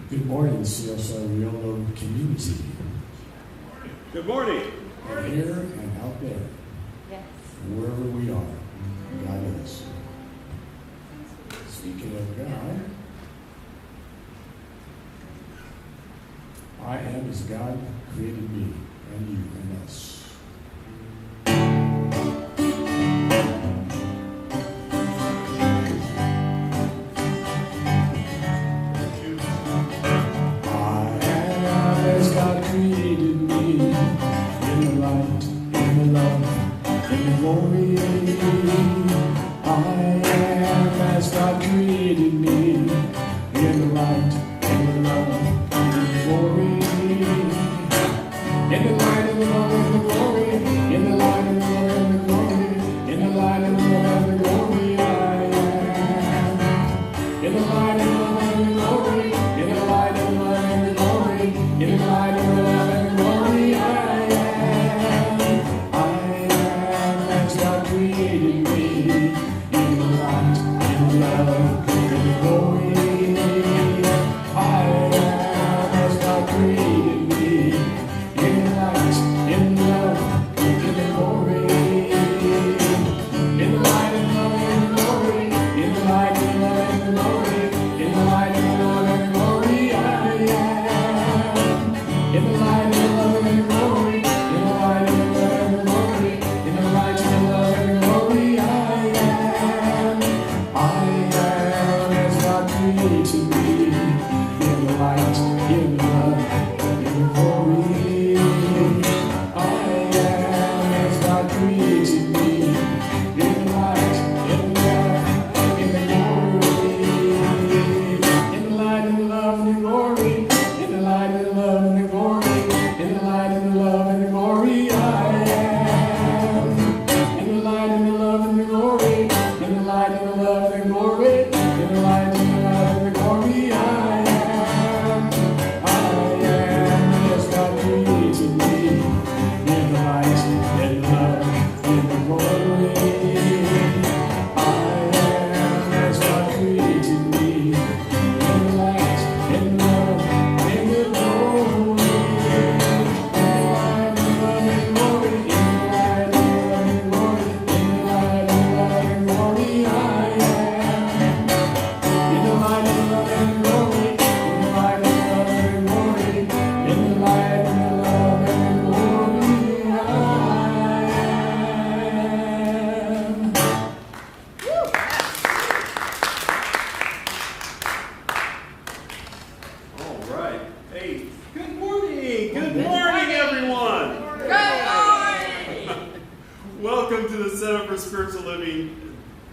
Good morning, CSL Yolo community. Good morning. Here and out there. Yes. Wherever we are, God is. Speaking of God, I am as God created me and you and us.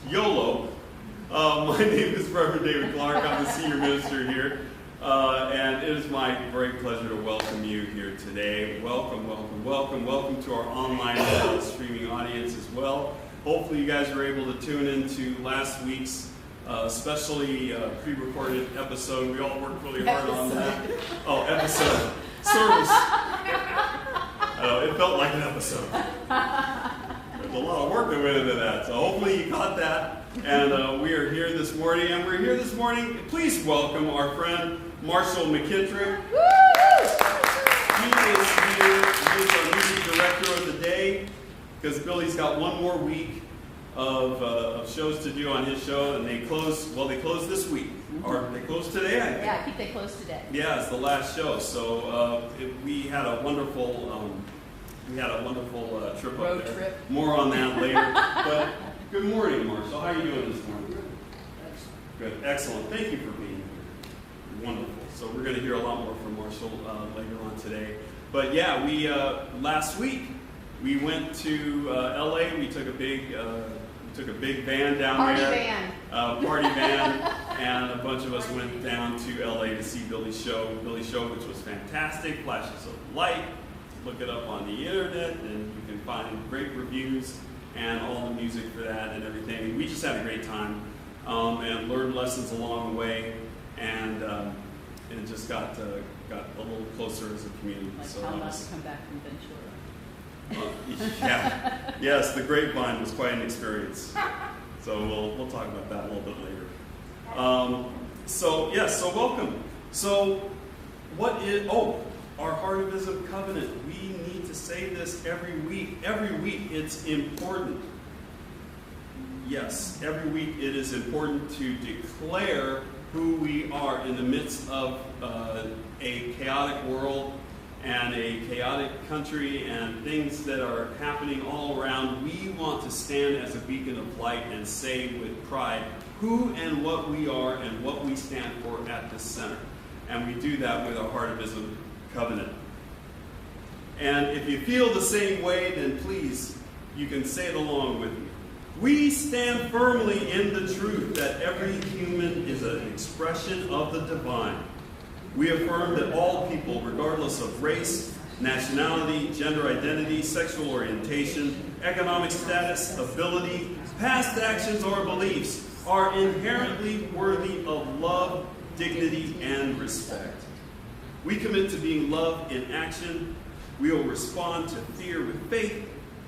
Yolo. My name is Reverend David Clark. I'm the senior minister here. And it is my great pleasure to welcome you here today. Welcome, welcome, welcome. Welcome to our online streaming audience as well. Hopefully you guys were able to tune into last week's especially pre-recorded episode. We all worked really hard on that. Oh, episode. Service. It felt like an episode. There's a lot of work that went into that. So hopefully you caught that. And we are here this morning. And we're here this morning. Please welcome our friend Marshall McKittrick. He is here. He is our music director of the day. Because Billy's got one more week of shows to do on his show, and they close this week, or they close today, I think. Yeah, I think they close today. Yeah, it's the last show, so we had a wonderful trip Road up there. trip. More on that later. But good morning, Marshall. How are you doing this morning? Good, excellent. Thank you for being here. Wonderful. So we're going to hear a lot more from Marshall later on today. But yeah, we last week we went to LA. We took a big van down there. Party van. And a bunch of us went down to LA to see Billy's show, which was fantastic. Flashes of Light. Look it up on the internet, and you can find great reviews and all the music for that and everything. We just had a great time and learned lessons along the way, and it just got a little closer as a community. Like so how not to come back from Ventura. Yeah. Yes, the grapevine was quite an experience. So we'll talk about that a little bit later. So welcome. So what is our Heart of Ism covenant? We need to say this every week. Every week it's important. Yes, every week it is important to declare who we are in the midst of a chaotic world and a chaotic country and things that are happening all around. We want to stand as a beacon of light and say with pride who and what we are and what we stand for at this center. And we do that with our Heart of Islam covenant. And if you feel the same way, then please, you can say it along with me. We stand firmly in the truth that every human is an expression of the divine. We affirm that all people, regardless of race, nationality, gender identity, sexual orientation, economic status, ability, past actions, or beliefs, are inherently worthy of love, dignity, and respect. We commit to being love in action. We will respond to fear with faith,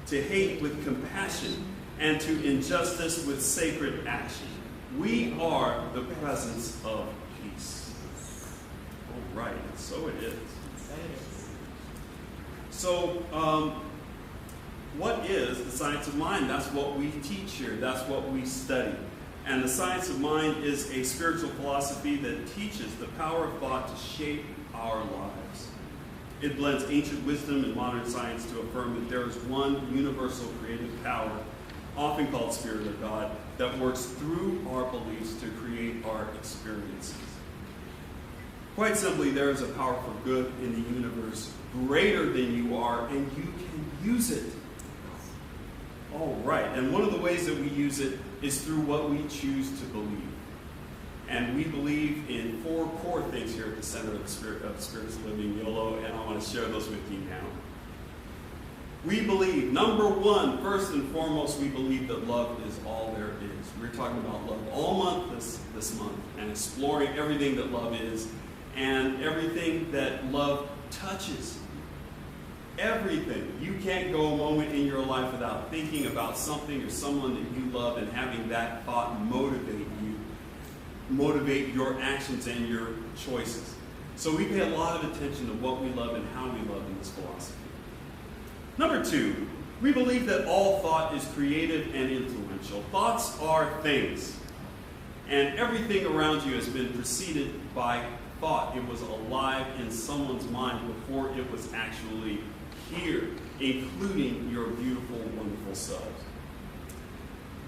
to hate with compassion, and to injustice with sacred action. We are the presence of peace. All right, and so it is. So, what is the science of mind? That's what we teach here. That's what we study. And the science of mind is a spiritual philosophy that teaches the power of thought to shape our lives. It blends ancient wisdom and modern science to affirm that there is one universal creative power, often called Spirit of God, that works through our beliefs to create our experiences. Quite simply, there is a powerful good in the universe greater than you are, and you can use it. All right, and one of the ways that we use it is through what we choose to believe. And we believe in 4 core things here at the Center of Spiritual Living, Yolo, and I want to share those with you now. We believe, number 1, first and foremost, we believe that love is all there is. We're talking about love all month this month and exploring everything that love is and everything that love touches. Everything. You can't go a moment in your life without thinking about something or someone that you love and having that thought motivate your actions and your choices. So we pay a lot of attention to what we love and how we love in this philosophy. Number 2, we believe that all thought is creative and influential. Thoughts are things. And everything around you has been preceded by thought. It was alive in someone's mind before it was actually here, including your beautiful, wonderful selves.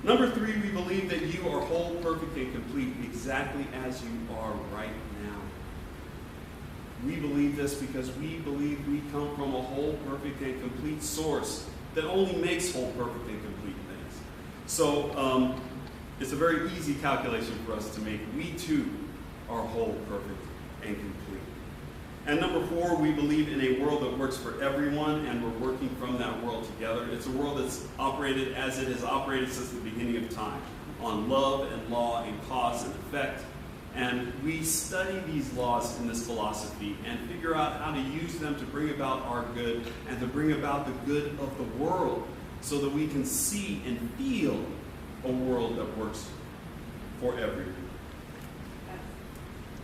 Number 3, we believe that you are whole, perfect, and complete exactly as you are right now. We believe this because we believe we come from a whole, perfect, and complete source that only makes whole, perfect, and complete things. So it's a very easy calculation for us to make. We too are whole, perfect, and complete. And number 4, we believe in a world that works for everyone, and we're working from that world together. It's a world that's operated as it has operated since the beginning of time, on love and law and cause and effect. And we study these laws in this philosophy and figure out how to use them to bring about our good and to bring about the good of the world so that we can see and feel a world that works for everyone.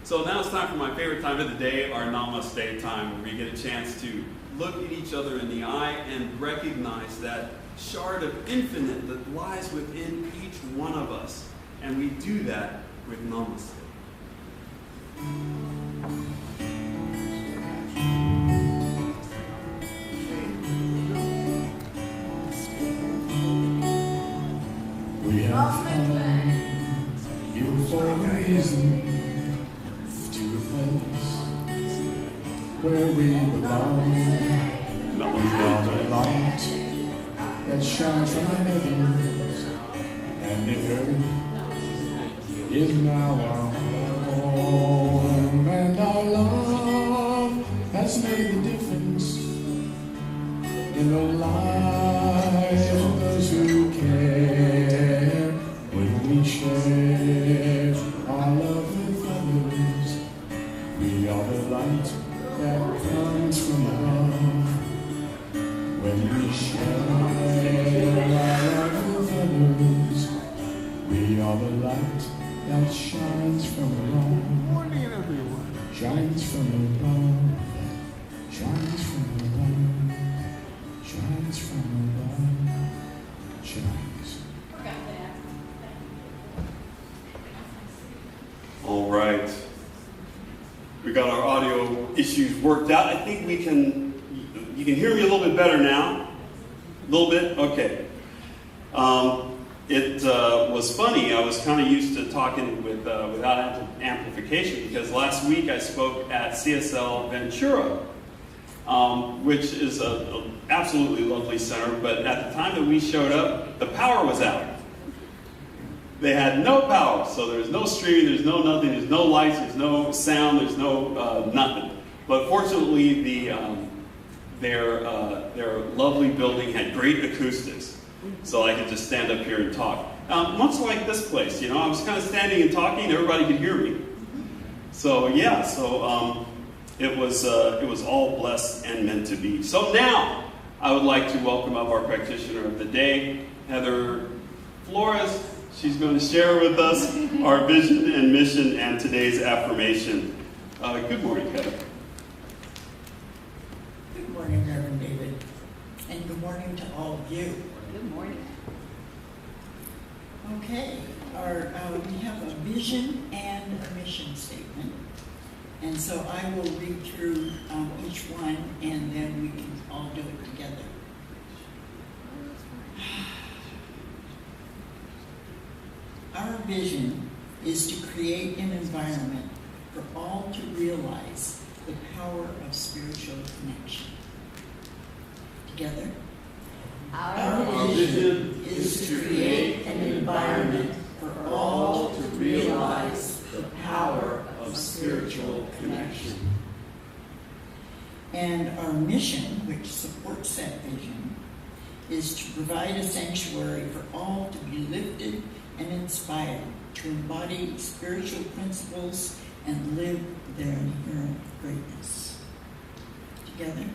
So now it's time for my favorite time of the day, our Namaste time, where we get a chance to look at each other in the eye and recognize that shard of infinite that lies within each one of us. And we do that with Namaste. We have found you for a reason to a place where we belong. We are the light that shines from the heavens, and the earth is now our home. And our love has made the difference in the lives of those who care. When we share our love with others, we are the light that comes from above. When we share our love with others, we are the light that shines from above. Morning, everyone. Shines from above. Shines from above. Shines from above. Shines. worked out. I think you can hear me a little bit better now. A little bit? Okay. It was funny. I was kind of used to talking without amplification because last week I spoke at CSL Ventura, which is an absolutely lovely center, but at the time that we showed up, the power was out. They had no power, so there's no streaming, there's no nothing, there's no lights, there's no sound, there's no nothing. But fortunately, their lovely building had great acoustics, so I could just stand up here and talk. Much like this place, you know, I was kind of standing and talking, everybody could hear me. So yeah, it was all blessed and meant to be. So now, I would like to welcome up our practitioner of the day, Heather Flores. She's going to share with us our vision and mission and today's affirmation. Good morning, Heather. Good morning, Reverend David, and good morning to all of you. Good morning. Okay, we have a vision and a mission statement, and so I will read through each one, and then we can all do it together. Our vision is to create an environment for all to realize the power of spiritual connection. Together. Our vision is to create an environment for all to realize the power of spiritual connection. And our mission, which supports that vision, is to provide a sanctuary for all to be lifted and inspired to embody spiritual principles and live their inherent greatness. Together.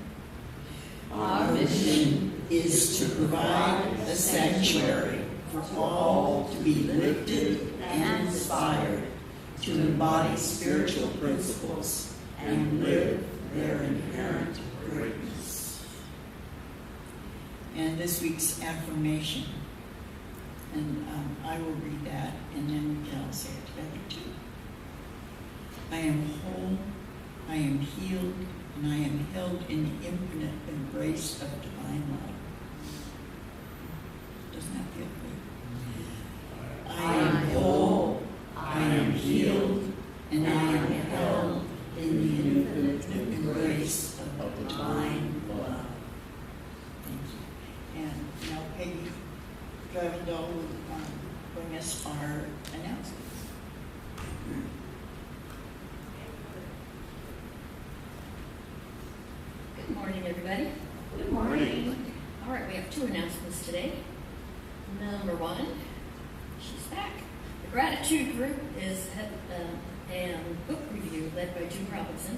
Our mission is to provide a sanctuary for all to be lifted and inspired to embody spiritual principles and live their inherent greatness. And this week's affirmation, and I will read that, and then we can all say it together too. I am whole, I am healed, and I am held in the infinite embrace of divine love. Doesn't that feel good? I am whole, I am healed, and I am held in the infinite embrace of divine love. Thank you. And now Peggy Gravendale will bring us our announcements. Good morning, everybody. Good morning. All right, we have two announcements today. Number one, she's back. The Gratitude Group is a book review led by June Robinson.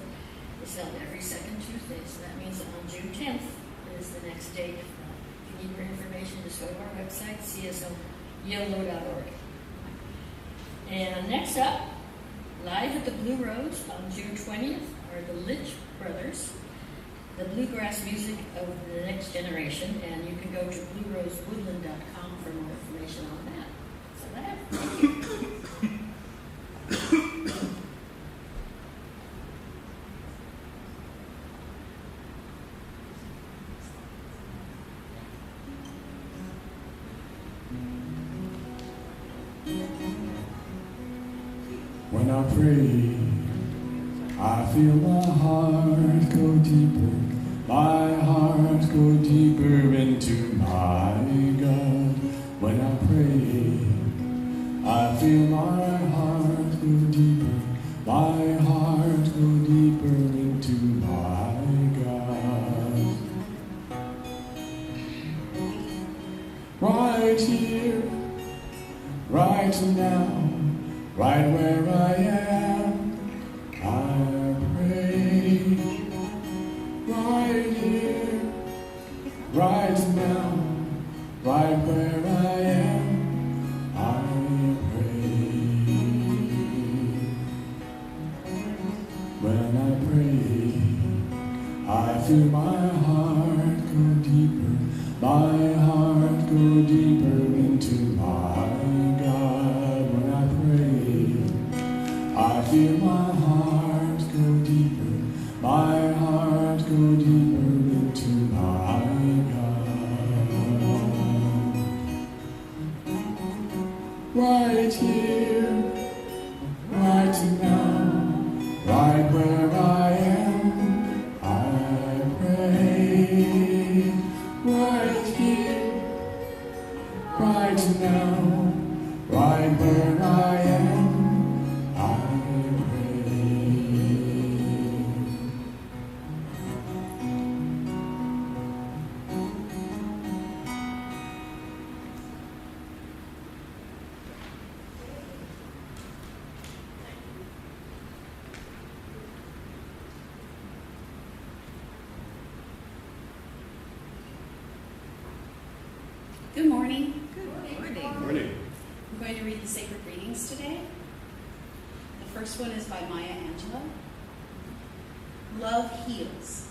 It's held every second Tuesday, so that means that on June 10th is the next date. If you need more information, just go to our website, CSL.Yolo.org. And next up, live at the Blue Rose on June 20th are the Litch Brothers, the bluegrass music of the next generation, and you can go to bluerosewoodland.com for more information on that. So that, thank you. When I pray, I feel my heart go deeper. My heart go deeper into my God. When I pray, I feel my heart go deeper. My heart go deeper into my God. Right here, right now, right where I am, I pray. Right here, right now, right where I am, I pray. When I pray, I feel my heart go deeper, my heart go deeper into my God. When I pray, I feel my heart go deeper, my heart Good morning. Good morning. Morning. I'm going to read the sacred readings today. The first one is by Maya Angelou. Love heals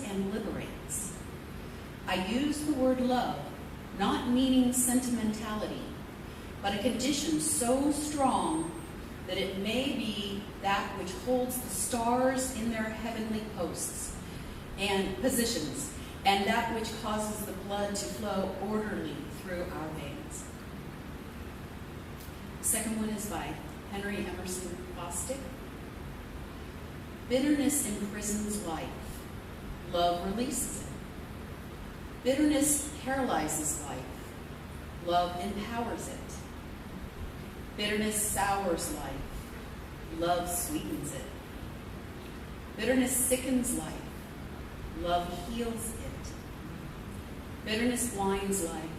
and liberates. I use the word love, not meaning sentimentality, but a condition so strong that it may be that which holds the stars in their heavenly posts and positions, and that which causes the blood to flow orderly through our veins. The second one is by Henry Emerson Bostic. Bitterness imprisons life. Love releases it. Bitterness paralyzes life. Love empowers it. Bitterness sours life. Love sweetens it. Bitterness sickens life. Love heals it. Bitterness blinds life.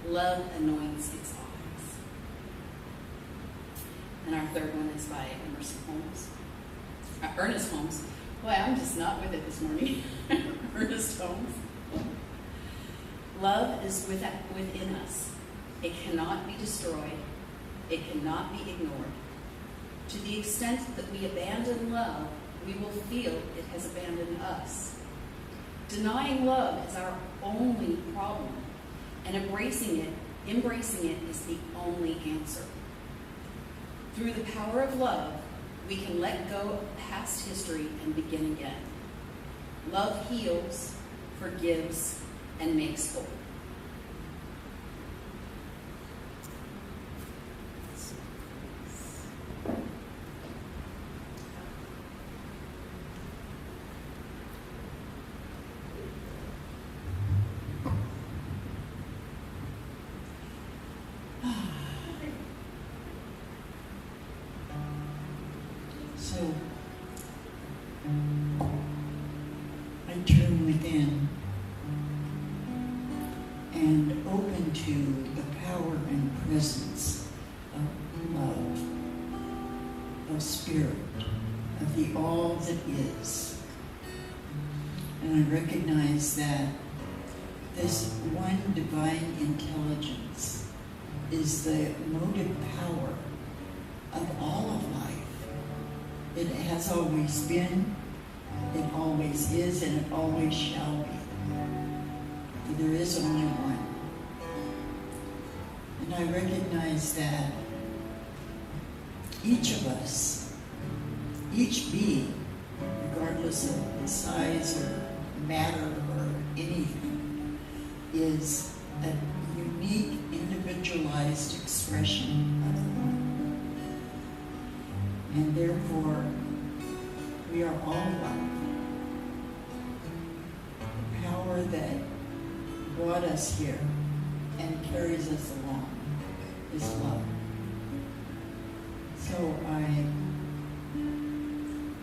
Love anoints its eyes. And our third one is by Ernest Holmes. Boy, I'm just not with it this morning. Ernest Holmes. Love is within us. It cannot be destroyed. It cannot be ignored. To the extent that we abandon love, we will feel it has abandoned us. Denying love is our only problem, and embracing it is the only answer. Through the power of love, we can let go of past history and begin again. Love heals, forgives, and makes whole. So, I turn within and open to the power and presence of love, of spirit, of the all that is. And I recognize that this one divine intelligence is the motive power of all of life. It has always been, it always is, and it always shall be. For there is only one. And I recognize that each of us, each being, regardless of size or matter or anything, is a unique, individualized expression of the one. And therefore, we are all one. The power that brought us here and carries us along is love. So I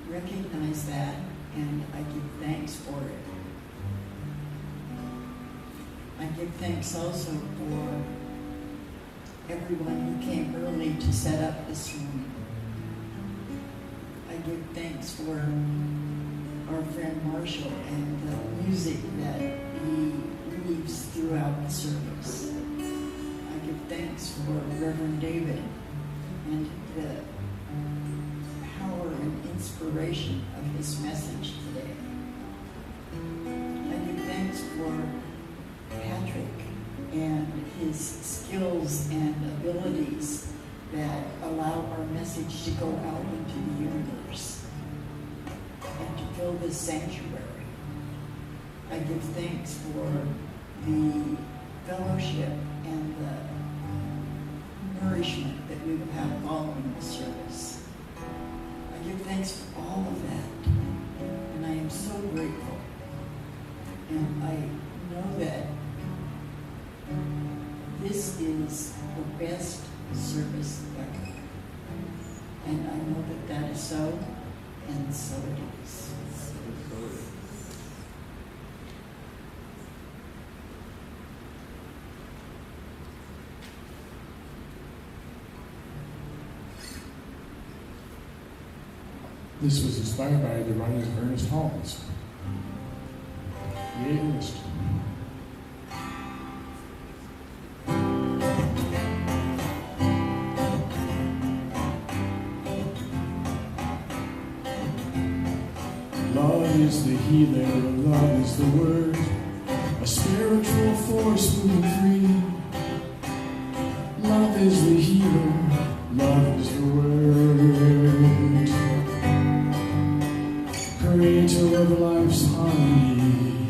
recognize that and I give thanks for it. I give thanks also for everyone who came early to set up this room. I give thanks for our friend Marshall and the music that he weaves throughout the service. I give thanks for Reverend David and the power and inspiration of his message today. I give thanks for Patrick and his skills and abilities that allow our message to go out into the universe and to fill this sanctuary. I give thanks for the fellowship and the nourishment that we will have following the service. I give thanks for all of that, and I am so grateful. And I know that this is the best service ever. And I know that that is so, and so it is. This was inspired by the writings of Ernest Holmes. Yay, Ernest. is the healer, love is the word, a spiritual force moving free. Love is the healer, love is the word, creator of life's harmony.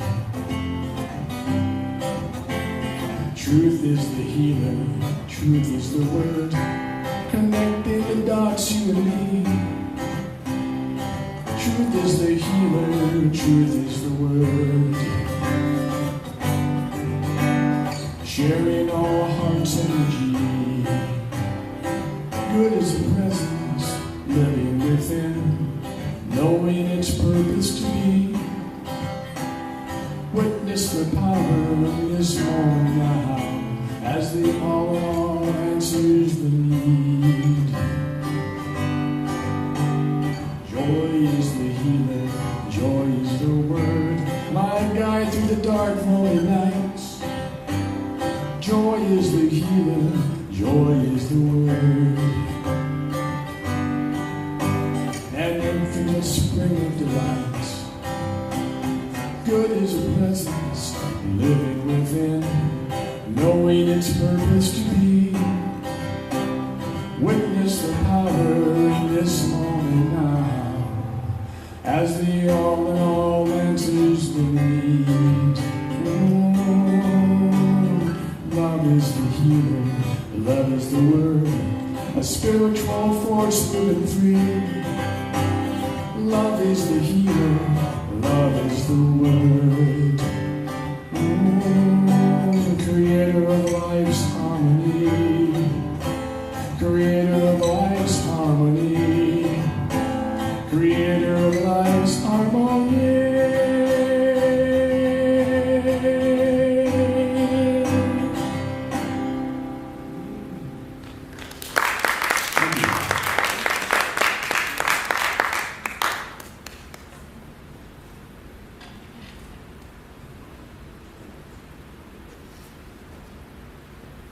Truth is the healer, truth is the word, connecting the dots, you and me. Truth is the healer, truth is the word, sharing all our heart's energy. Good is a presence, living within, knowing its purpose to be. Witness the power of this moment now, as the all answers the need. Joy is the healer, joy is the word, my guide through the dark, lonely nights. Joy is the healer, joy is the word, an infinite spring of delight. Good is a presence, living within, knowing its purpose to be. Witness the power in this moment now, as the all in all answers the need. Love is the healer, love is the word, a spiritual force moving free. Love is the healer, love is the word, creator of life's harmony, creator of life's harmony, creator of life's harmony.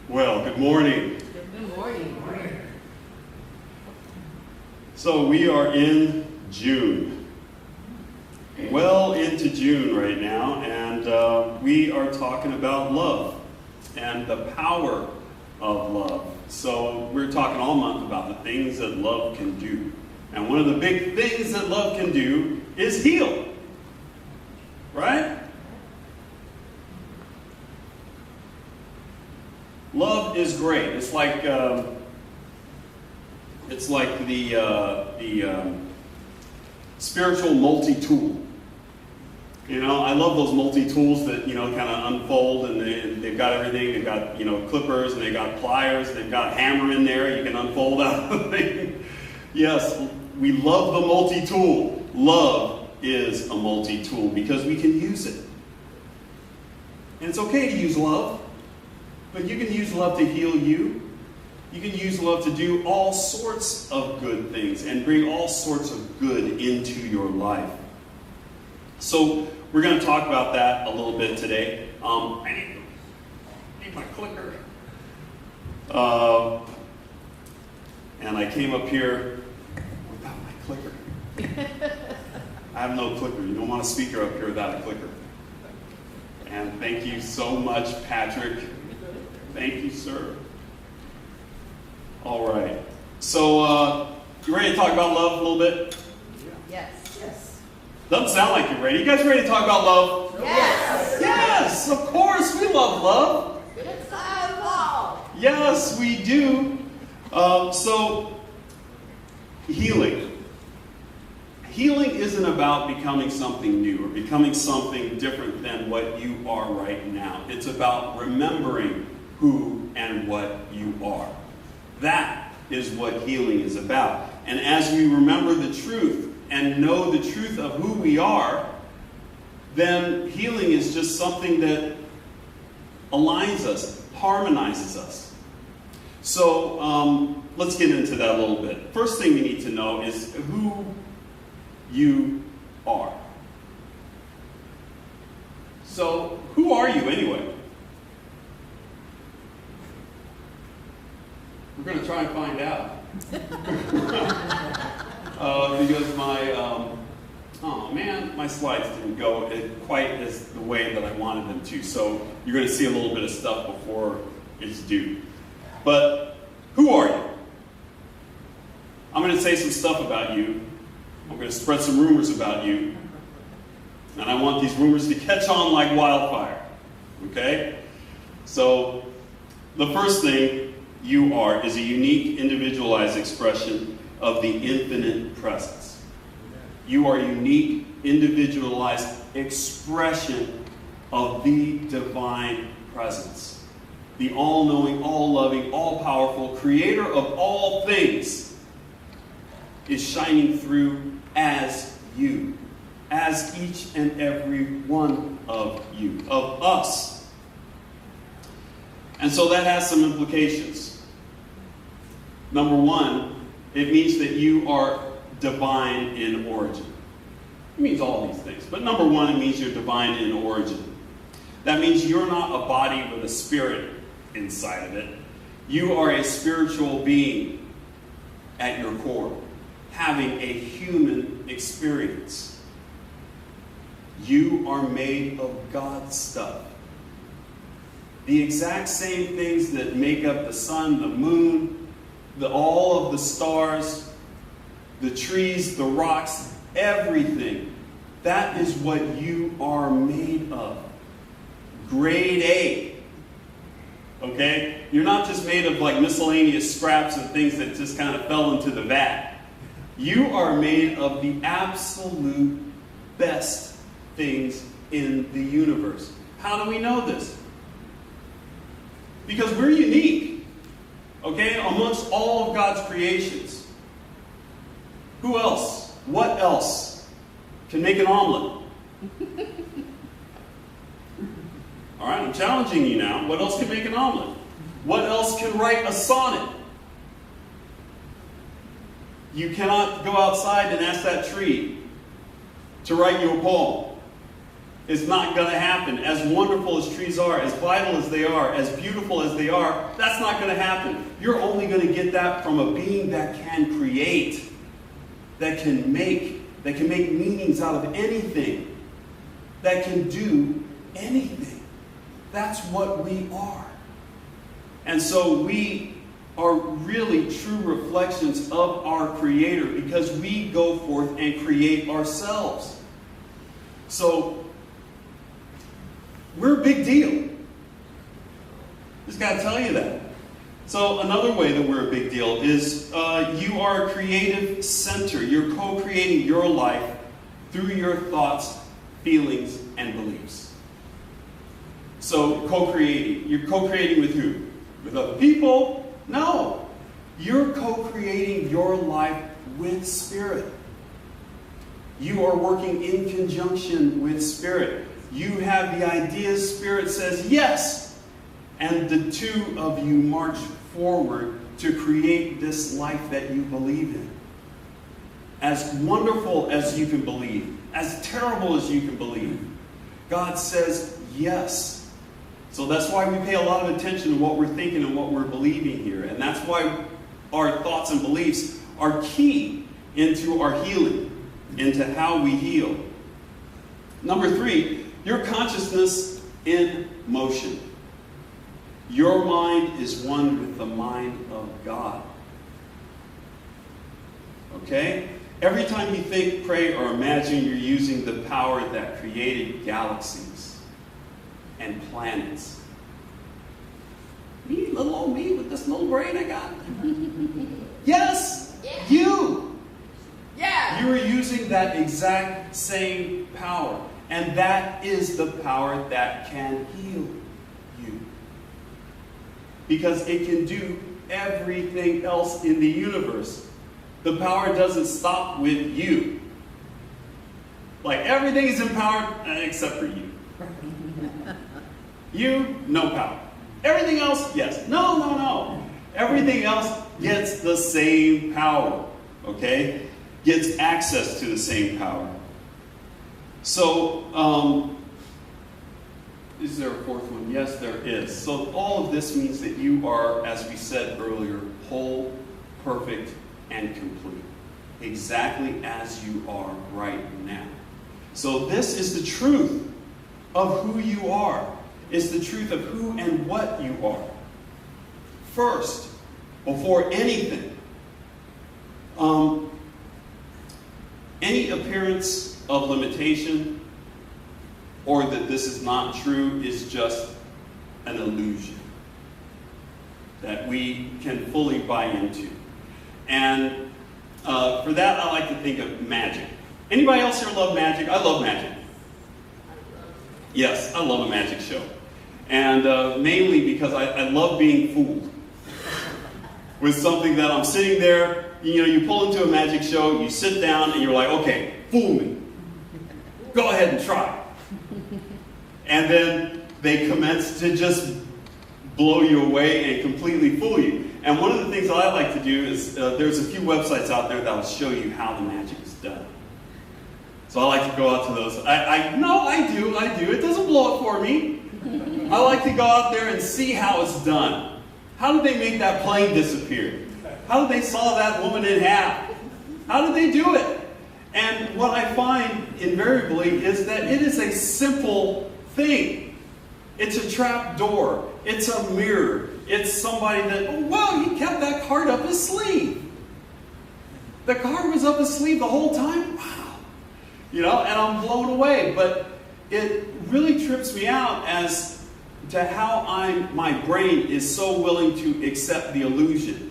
Well, good morning. Good morning. So we are in June. Well into June right now, and we are talking about love and the power of love. So we're talking all month about the things that love can do. And one of the big things that love can do is heal. Right? Love is great. It's like the spiritual multi-tool. You know, I love those multi-tools that, you know, kind of unfold, and they've got everything. They've got, you know, clippers, and they've got pliers, they've got hammer in there. You can unfold out the thing. Yes, we love the multi-tool. Love is a multi-tool because we can use it. And it's okay to use love. But you can use love to heal you. You can use love to do all sorts of good things and bring all sorts of good into your life. So we're going to talk about that a little bit today. I need my clicker. And I came up here without my clicker. I have no clicker. You don't want a speaker up here without a clicker. And thank you so much, Patrick. Thank you, sir. All right. So, you ready to talk about love a little bit? Yes. Yes. Doesn't sound like you're ready. You guys ready to talk about love? Yes. Yes, of course. We love love. It's love. Yes, we do. So, healing. Healing isn't about becoming something new or becoming something different than what you are right now. It's about remembering who and what you are. That is what healing is about. And as we remember the truth and know the truth of who we are, then healing is just something that aligns us, harmonizes us. So let's get into that a little bit. First thing we need to know is who you are. So, who are you anyway? We're going to try and find out. Because my, oh man, my slides didn't go quite as the way that I wanted them to, so you're going to see a little bit of stuff before it's due. But who are you? I'm going to say some stuff about you. I'm going to spread some rumors about you. And I want these rumors to catch on like wildfire. Okay? So, the first thing you are is a unique, individualized expression of the infinite presence. You are a unique, individualized expression of the divine presence. The all-knowing, all-loving, all-powerful creator of all things is shining through as you, as each and every one of you, of us. And so that has some implications. Number one, it means that you are divine in origin. It means all these things. But number one, it means you're divine in origin. That means you're not a body with a spirit inside of it. You are a spiritual being at your core, having a human experience. You are made of God's stuff. The exact same things that make up the sun, the moon, all of the stars, the trees, the rocks, everything. That is what you are made of. Grade A. Okay? You're not just made of like miscellaneous scraps and things that just kind of fell into the vat. You are made of the absolute best things in the universe. How do we know this? Because we're unique, okay, amongst all of God's creations. Who else? What else can make an omelet? All right, I'm challenging you now. What else can make an omelet? What else can write a sonnet? You cannot go outside and ask that tree to write you a poem. It's not going to happen. As wonderful as trees are, as vital as they are, as beautiful as they are, that's not going to happen. You're only going to get that from a being that can create, that can make meanings out of anything, that can do anything. That's what we are. And so we are really true reflections of our Creator because we go forth and create ourselves. So, we're a big deal. Just got to tell you that. So another way that we're a big deal is you are a creative center. You're co-creating your life through your thoughts, feelings, and beliefs. So co-creating. You're co-creating with who? With other people? No. You're co-creating your life with Spirit. You are working in conjunction with Spirit. You have the ideas, Spirit says yes. And the two of you march forward to create this life that you believe in. As wonderful as you can believe, as terrible as you can believe, God says yes. So that's why we pay a lot of attention to what we're thinking and what we're believing here. And that's why our thoughts and beliefs are key into our healing, into how we heal. Number 3, your consciousness in motion. Your mind is one with the mind of God. Okay? Every time you think, pray, or imagine, you're using the power that created galaxies and planets. Me, little old me with this little brain I got. Yes! Yeah. You! Yeah. You are using that exact same power. And that is the power that can heal you. Because it can do everything else in the universe. The power doesn't stop with you. Like everything is empowered except for you. You, no power. Everything else, yes. No. Everything else gets the same power. Okay? Gets access to the same power. So, is there a fourth one? Yes, there is. So all of this means that you are, as we said earlier, whole, perfect, and complete. Exactly as you are right now. So this is the truth of who you are. It's the truth of who and what you are. First, before anything, any appearance of limitation or that this is not true is just an illusion that we can fully buy into. And for that, I like to think of magic. Anybody else here love magic? I love magic. Yes, I love a magic show. And mainly because I love being fooled with something that I'm sitting there. You know, you pull into a magic show, you sit down, and you're like, okay, fool me. Go ahead and try. And then they commence to just blow you away and completely fool you. And one of the things that I like to do is, there's a few websites out there that will show you how the magic is done. So I like to go out to those. I do. It doesn't blow it for me. I like to go out there and see how it's done. How did they make that plane disappear? How did they saw that woman in half? How did they do it? And what I find invariably is that it is a simple thing. It's a trap door. It's a mirror. It's somebody that, oh, wow, he kept that card up his sleeve. The card was up his sleeve the whole time? Wow. You know, and I'm blown away. But it really trips me out as to how my brain is so willing to accept the illusion.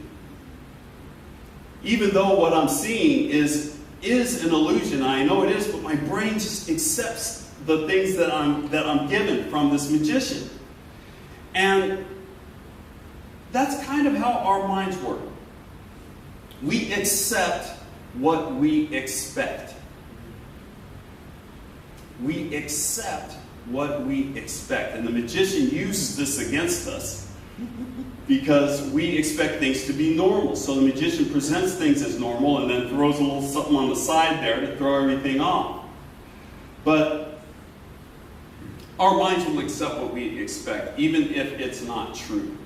Even though what I'm seeing is an illusion, I know it is, but my brain just accepts the things that I'm given from this magician. And that's kind of how our minds work. We accept what we expect. We accept what we expect. And the magician uses this against us because we expect things to be normal. So the magician presents things as normal and then throws a little something on the side there to throw everything off. But our minds will accept what we expect, even if it's not true.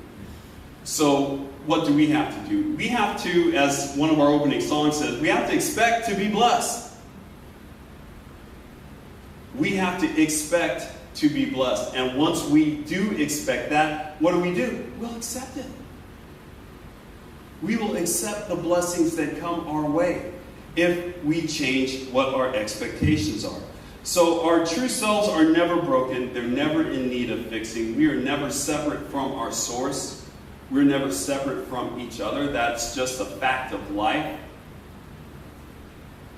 So what do we have to do? We have to, as one of our opening songs says, we have to expect to be blessed. We have to expect to be blessed. And once we do expect that, what do? We'll accept it. We will accept the blessings that come our way if we change what our expectations are. So our true selves are never broken. They're never in need of fixing. We are never separate from our source. We're never separate from each other. That's just a fact of life.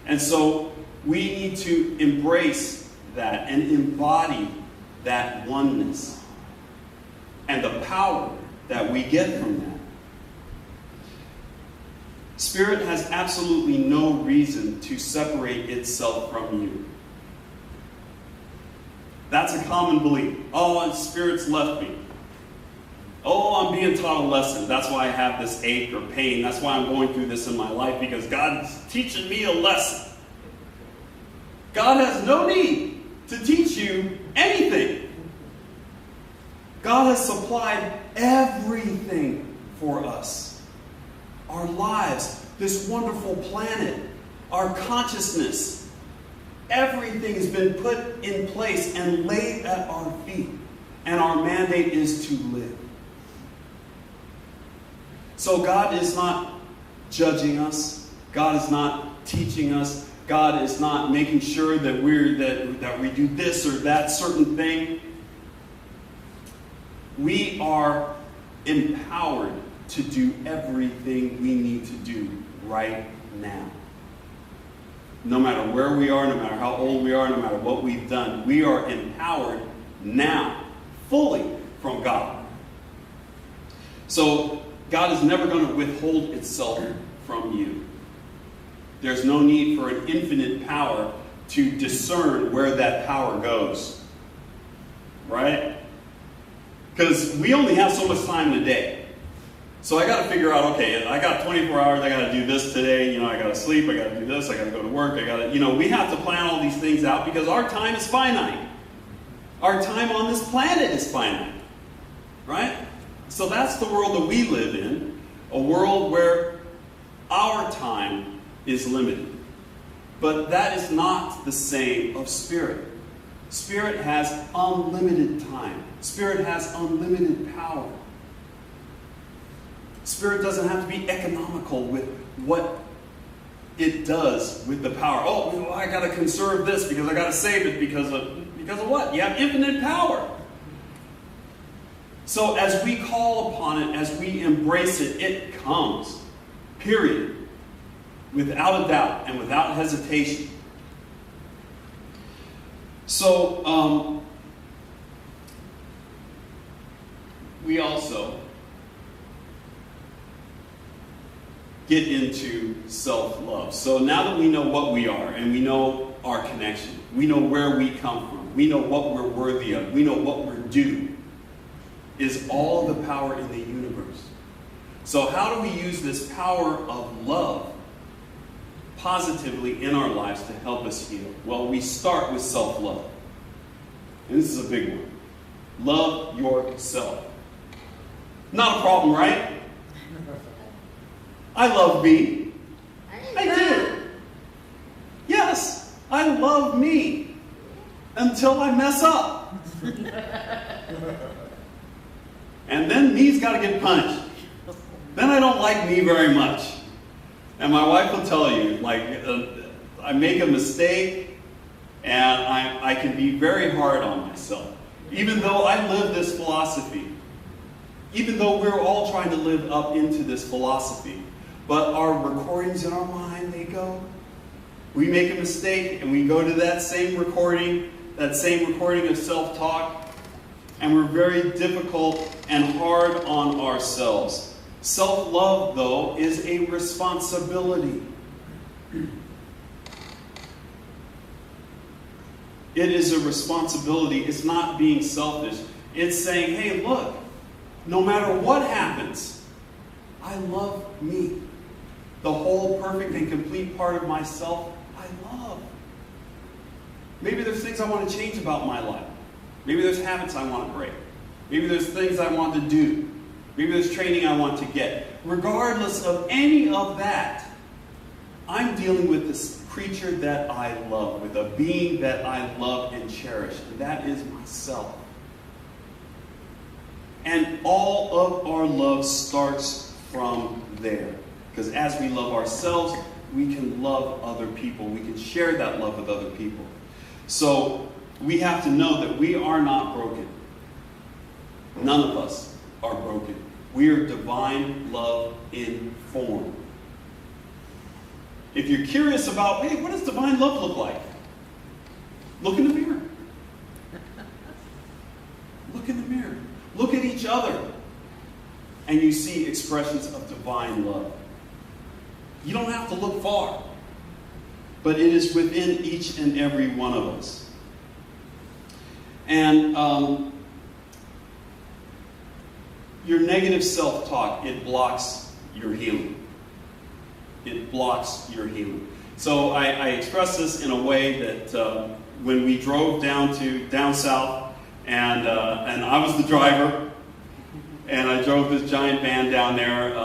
And so we need to embrace that and embody that oneness and the power that we get from that. Spirit has absolutely no reason to separate itself from you. That's a common belief. Oh, Spirit's left me. Oh, I'm being taught a lesson. That's why I have this ache or pain. That's why I'm going through this in my life, because God's teaching me a lesson. God has no need to teach you anything. God has supplied everything for us. Our lives, this wonderful planet, our consciousness, everything has been put in place and laid at our feet. And our mandate is to live. So God is not judging us. God is not teaching us. God is not making sure that we do this or that certain thing. We are empowered to do everything we need to do right now. No matter where we are, no matter how old we are, no matter what we've done, we are empowered now, fully from God. So God is never going to withhold itself from you. There's no need for an infinite power to discern where that power goes. Right? Because we only have so much time in a day. So I got to figure out, okay, I got 24 hours, I got to do this today, I got to sleep, I got to do this, I got to go to work, we have to plan all these things out because our time is finite. Our time on this planet is finite. Right? So that's the world that we live in, a world where our time is limited. But that is not the same of spirit. Spirit has unlimited time. Spirit has unlimited power. Spirit doesn't have to be economical with what it does with the power. Oh, well, I got to conserve this because I got to save it because of what? You have infinite power. So as we call upon it, as we embrace it, it comes. Period. Without a doubt and without hesitation. So, we also get into self-love. So now that we know what we are and we know our connection, we know where we come from, we know what we're worthy of, we know what we're due, is all the power in the universe. So how do we use this power of love positively in our lives to help us heal? Well, we start with self-love. And this is a big one. Love yourself. Not a problem, right? I love me. I do. Yes, I love me until I mess up. And then me's got to get punished. Then I don't like me very much. And my wife will tell you, like, I make a mistake and I can be very hard on myself. Even though I live this philosophy. Even though we're all trying to live up into this philosophy. But our recordings in our mind, they go. We make a mistake and we go to that same recording of self-talk. And we're very difficult and hard on ourselves. Self-love, though, is a responsibility. It is a responsibility. It's not being selfish. It's saying, hey, look, no matter what happens, I love me. The whole perfect and complete part of myself, I love. Maybe there's things I want to change about my life. Maybe there's habits I want to break. Maybe there's things I want to do. Maybe there's training I want to get. Regardless of any of that, I'm dealing with this creature that I love, with a being that I love and cherish, and that is myself. And all of our love starts from there. Because as we love ourselves, we can love other people. We can share that love with other people. So we have to know that we are not broken. None of us are broken. We are divine love in form. If you're curious about, hey, what does divine love look like? Look in the mirror. Look in the mirror. Look at each other. And you see expressions of divine love. You don't have to look far. But it is within each and every one of us. And your negative self-talk, it blocks your healing. It blocks your healing. So I express this in a way that when we drove down south, and I was the driver, and I drove this giant van down there,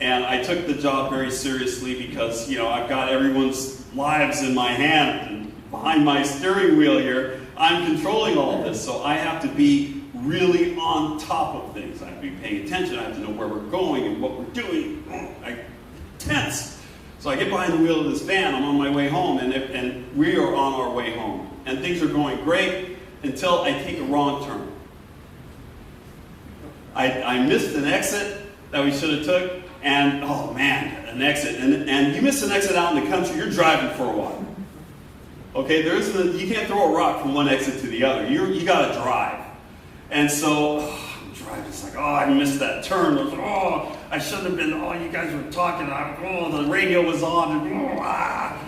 and I took the job very seriously because, you know, I've got everyone's lives in my hand, and behind my steering wheel here, I'm controlling all of this, so I have to be really on top of things. I have to be paying attention. I have to know where we're going and what we're doing. Tense. So I get behind the wheel of this van. I'm on my way home, and we are on our way home. And things are going great until I take a wrong turn. I missed an exit that we should have took, and oh man, an exit. And you miss an exit out in the country, you're driving for a while. Okay, you can't throw a rock from one exit to the other. You got to drive. And so I'm driving. It's like, I missed that turn. I was like, I shouldn't have been. You guys were talking. The radio was on. And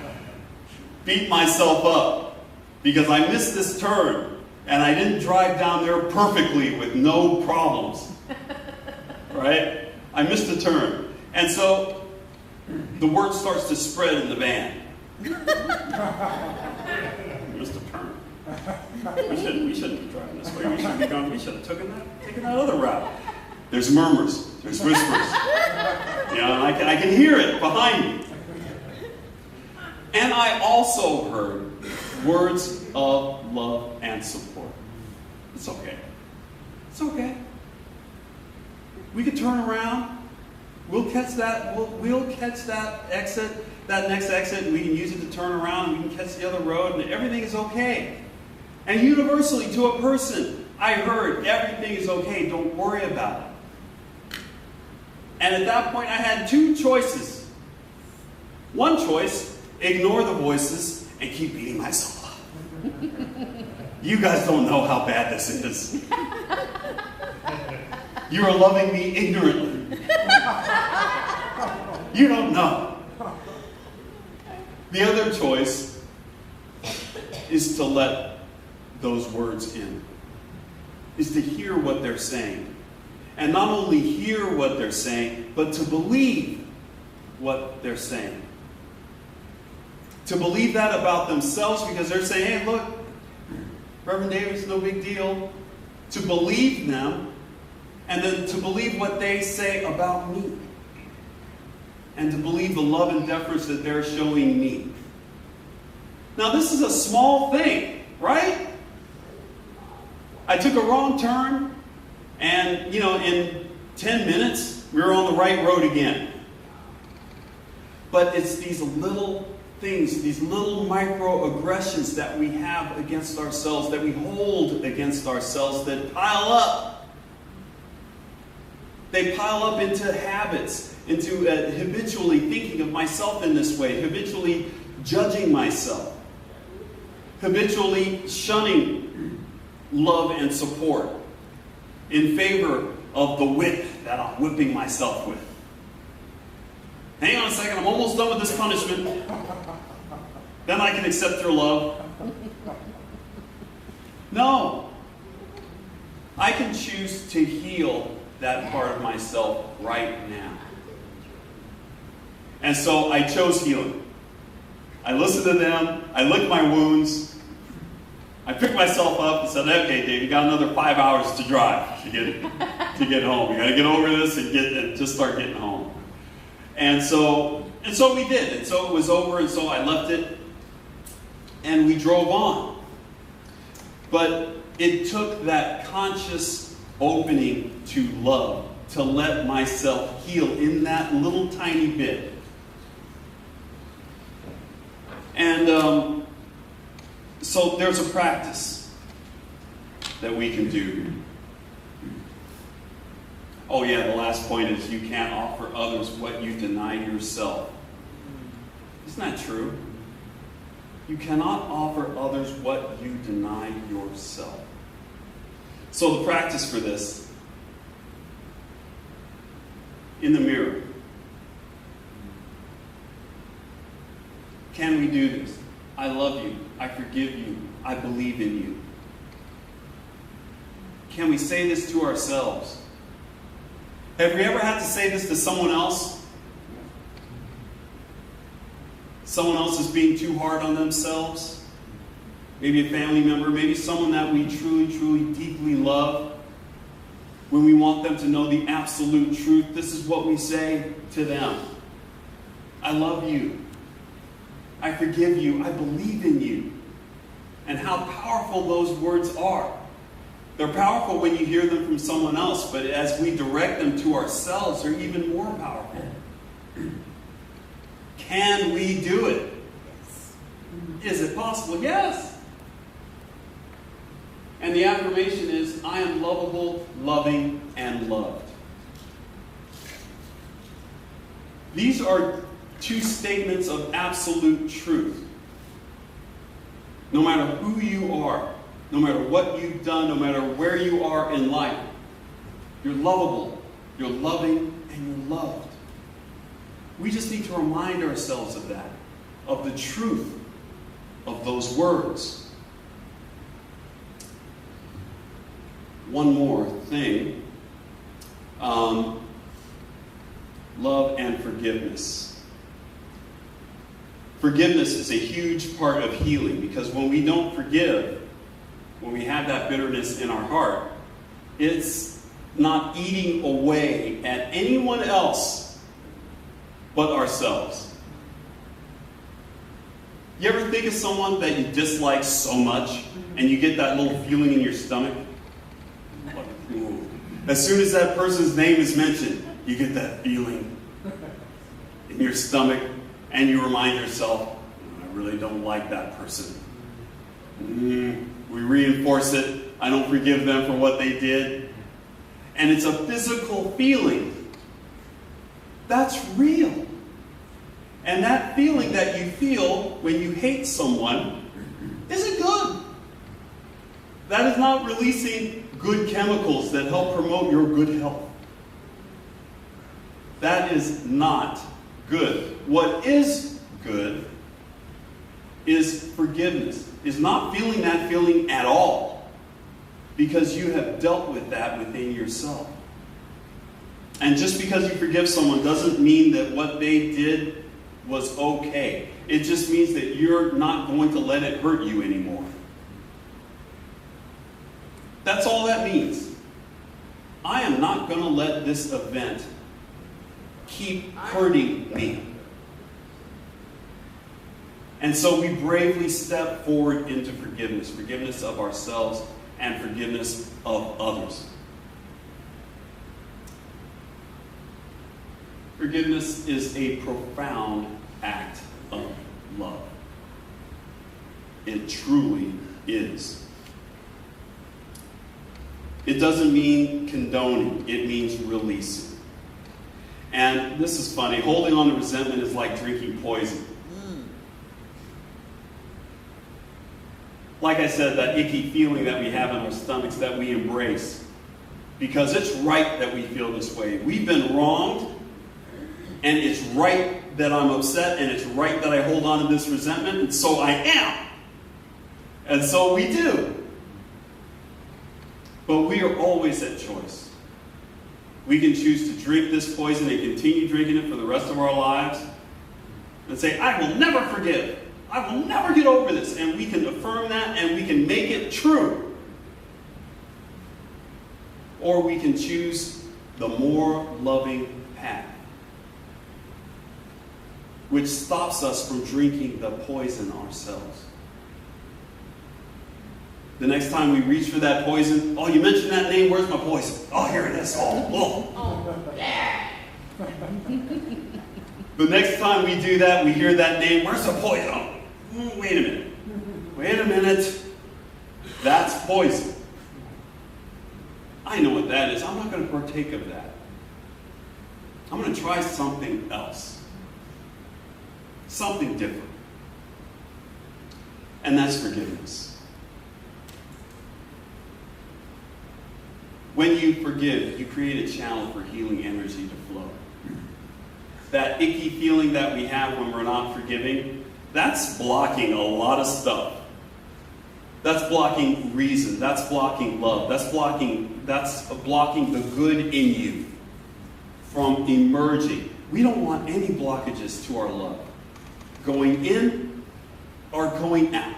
beat myself up because I missed this turn and I didn't drive down there perfectly with no problems. Right? I missed a turn, and so the word starts to spread in the van. Missed a turn. We shouldn't be driving this way. We shouldn't be going. We should have taken that other route. There's murmurs. There's whispers. You know, and I can hear it behind me. And I also heard words of love and support. It's okay. It's okay. We could turn around. We'll catch that. We'll catch that exit, that next exit, and we can use it to turn around, and we can catch the other road, and everything is okay. And universally, to a person, I heard, everything is okay. Don't worry about it. And at that point, I had two choices. One choice, ignore the voices and keep beating myself up. You guys don't know how bad this is. You are loving me ignorantly. You don't know. The other choice is to let those words in. Is to hear what they're saying. And not only hear what they're saying, but to believe what they're saying. To believe that about themselves because they're saying, hey, look, Reverend David's no big deal. To believe them, and then to believe what they say about me. And to believe the love and deference that they're showing me. Now, this is a small thing, right? I took a wrong turn, and, in 10 minutes, we were on the right road again. But it's these little things, these little microaggressions that we have against ourselves, that we hold against ourselves, that pile up. They pile up into habits, into habitually thinking of myself in this way, habitually judging myself, habitually shunning love and support in favor of the whip that I'm whipping myself with. Hang on a second, I'm almost done with this punishment. Then I can accept your love. No. I can choose to heal that part of myself right now. And so I chose healing. I listened to them. I licked my wounds. I picked myself up and said, okay, Dave, you got another 5 hours to drive to get home. You got to get over this and just start getting home. And so we did. And so it was over, and so I left it, and we drove on. But it took that conscious opening to love, to let myself heal in that little tiny bit. And so there's a practice that we can do. Oh yeah, the last point is you can't offer others what you deny yourself. Isn't that true? You cannot offer others what you deny yourself. So the practice for this, in the mirror. Can we do this? I love you. I forgive you. I believe in you. Can we say this to ourselves? Have we ever had to say this to someone else? Someone else is being too hard on themselves? Maybe a family member, maybe someone that we truly, truly, deeply love. When we want them to know the absolute truth, this is what we say to them. I love you. I forgive you. I believe in you. And how powerful those words are. They're powerful when you hear them from someone else, but as we direct them to ourselves, they're even more powerful. Can we do it? Yes. Is it possible? Yes. And the affirmation is, I am lovable, loving, and loved. These are two statements of absolute truth. No matter who you are, no matter what you've done, no matter where you are in life, you're lovable, you're loving, and you're loved. We just need to remind ourselves of that, of the truth of those words. One more thing. Love and forgiveness. Forgiveness is a huge part of healing, because when we don't forgive, when we have that bitterness in our heart, it's not eating away at anyone else but ourselves. You ever think of someone that you dislike so much, and you get that little feeling in your stomach? Like, ooh. As soon as that person's name is mentioned, you get that feeling in your stomach, and you remind yourself, I really don't like that person. We reinforce it. I don't forgive them for what they did. And it's a physical feeling. That's real. And that feeling that you feel when you hate someone isn't good. That is not releasing good chemicals that help promote your good health. That is not good. What is good is forgiveness, is not feeling that feeling at all, because you have dealt with that within yourself. And just because you forgive someone doesn't mean that what they did was okay. It just means that you're not going to let it hurt you anymore. That's all that means. I am not going to let this event keep hurting me. And so we bravely step forward into forgiveness. Forgiveness of ourselves and forgiveness of others. Forgiveness is a profound act of love. It truly is. It doesn't mean condoning. It means releasing. And this is funny. Holding on to resentment is like drinking poison. Like I said, that icky feeling that we have in our stomachs that we embrace. Because it's right that we feel this way. We've been wronged. And it's right that I'm upset. And it's right that I hold on to this resentment. And so I am. And so we do. But we are always at choice. We can choose to drink this poison and continue drinking it for the rest of our lives. And say, I will never forgive. I will never get over this. And we can affirm that and we can make it true. Or we can choose the more loving path, which stops us from drinking the poison ourselves. The next time we reach for that poison, oh, you mentioned that name, where's my poison? Oh, here it is. Oh. The next time we do that, we hear that name, where's the poison? Oh, wait a minute. That's poison. I know what that is. I'm not going to partake of that. I'm going to try something else. Something different. And that's forgiveness. When you forgive, you create a channel for healing energy to flow. That icky feeling that we have when we're not forgiving, that's blocking a lot of stuff. That's blocking reason. That's blocking love. That's blocking the good in you from emerging. We don't want any blockages to our love, going in or going out.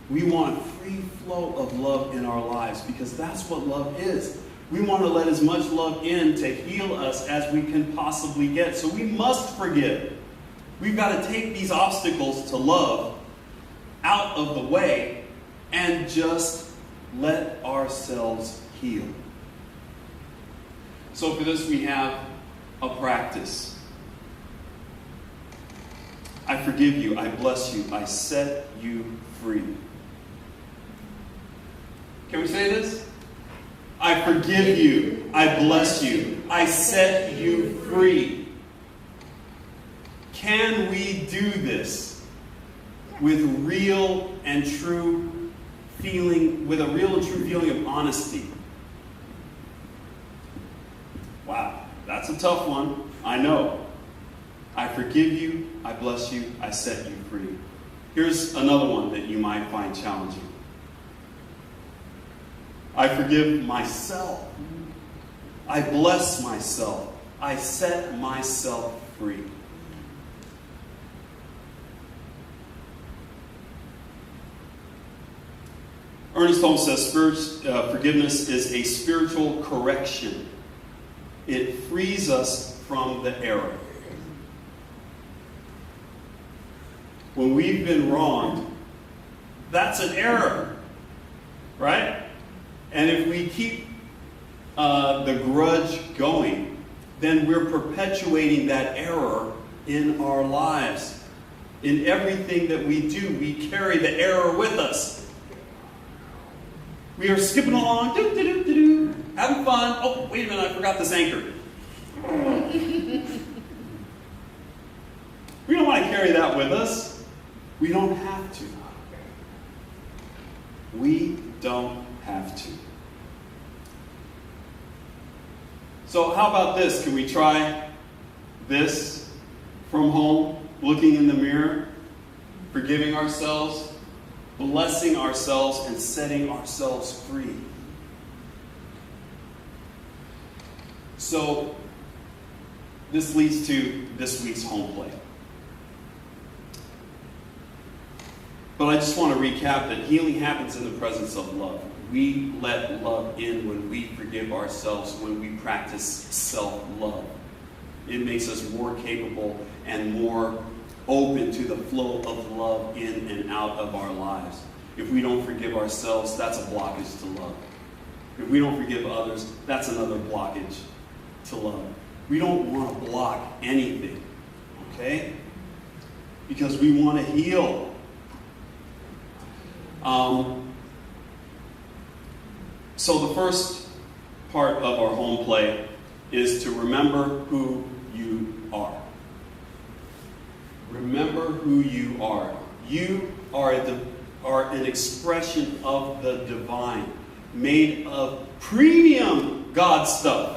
We want a free flow of love in our lives because that's what love is. We want to let as much love in to heal us as we can possibly get. So we must forgive. We've got to take these obstacles to love out of the way and just let ourselves heal. So for this we have a practice. I forgive you, I bless you, I set you free. Can we say this? I forgive you, I bless you, I set you free. Can we do this with real and true feeling, with a real and true feeling of honesty? Wow, that's a tough one, I know. I forgive you, I bless you, I set you free. Here's another one that you might find challenging. I forgive myself. I bless myself. I set myself free. Ernest Holmes says forgiveness is a spiritual correction. It frees us from the error. when we've been wronged, that's an error, right? And if we keep the grudge going, then we're perpetuating that error in our lives. In everything that we do, we carry the error with us. We are skipping along, having fun. Oh, wait a minute, I forgot this anchor. We don't want to carry that with us. We don't have to. We don't have to. So how about this? Can we try this from home? Looking in the mirror, forgiving ourselves, blessing ourselves, and setting ourselves free. So, this leads to this week's home play. But I just want to recap that healing happens in the presence of love. We let love in when we forgive ourselves, when we practice self-love. It makes us more capable and more open to the flow of love in and out of our lives. If we don't forgive ourselves, that's a blockage to love. If we don't forgive others, that's another blockage to love. We don't want to block anything, okay? Because we want to heal. So the first part of our home play is to remember who you are. Remember who you are. You are an expression of the divine, made of premium God stuff.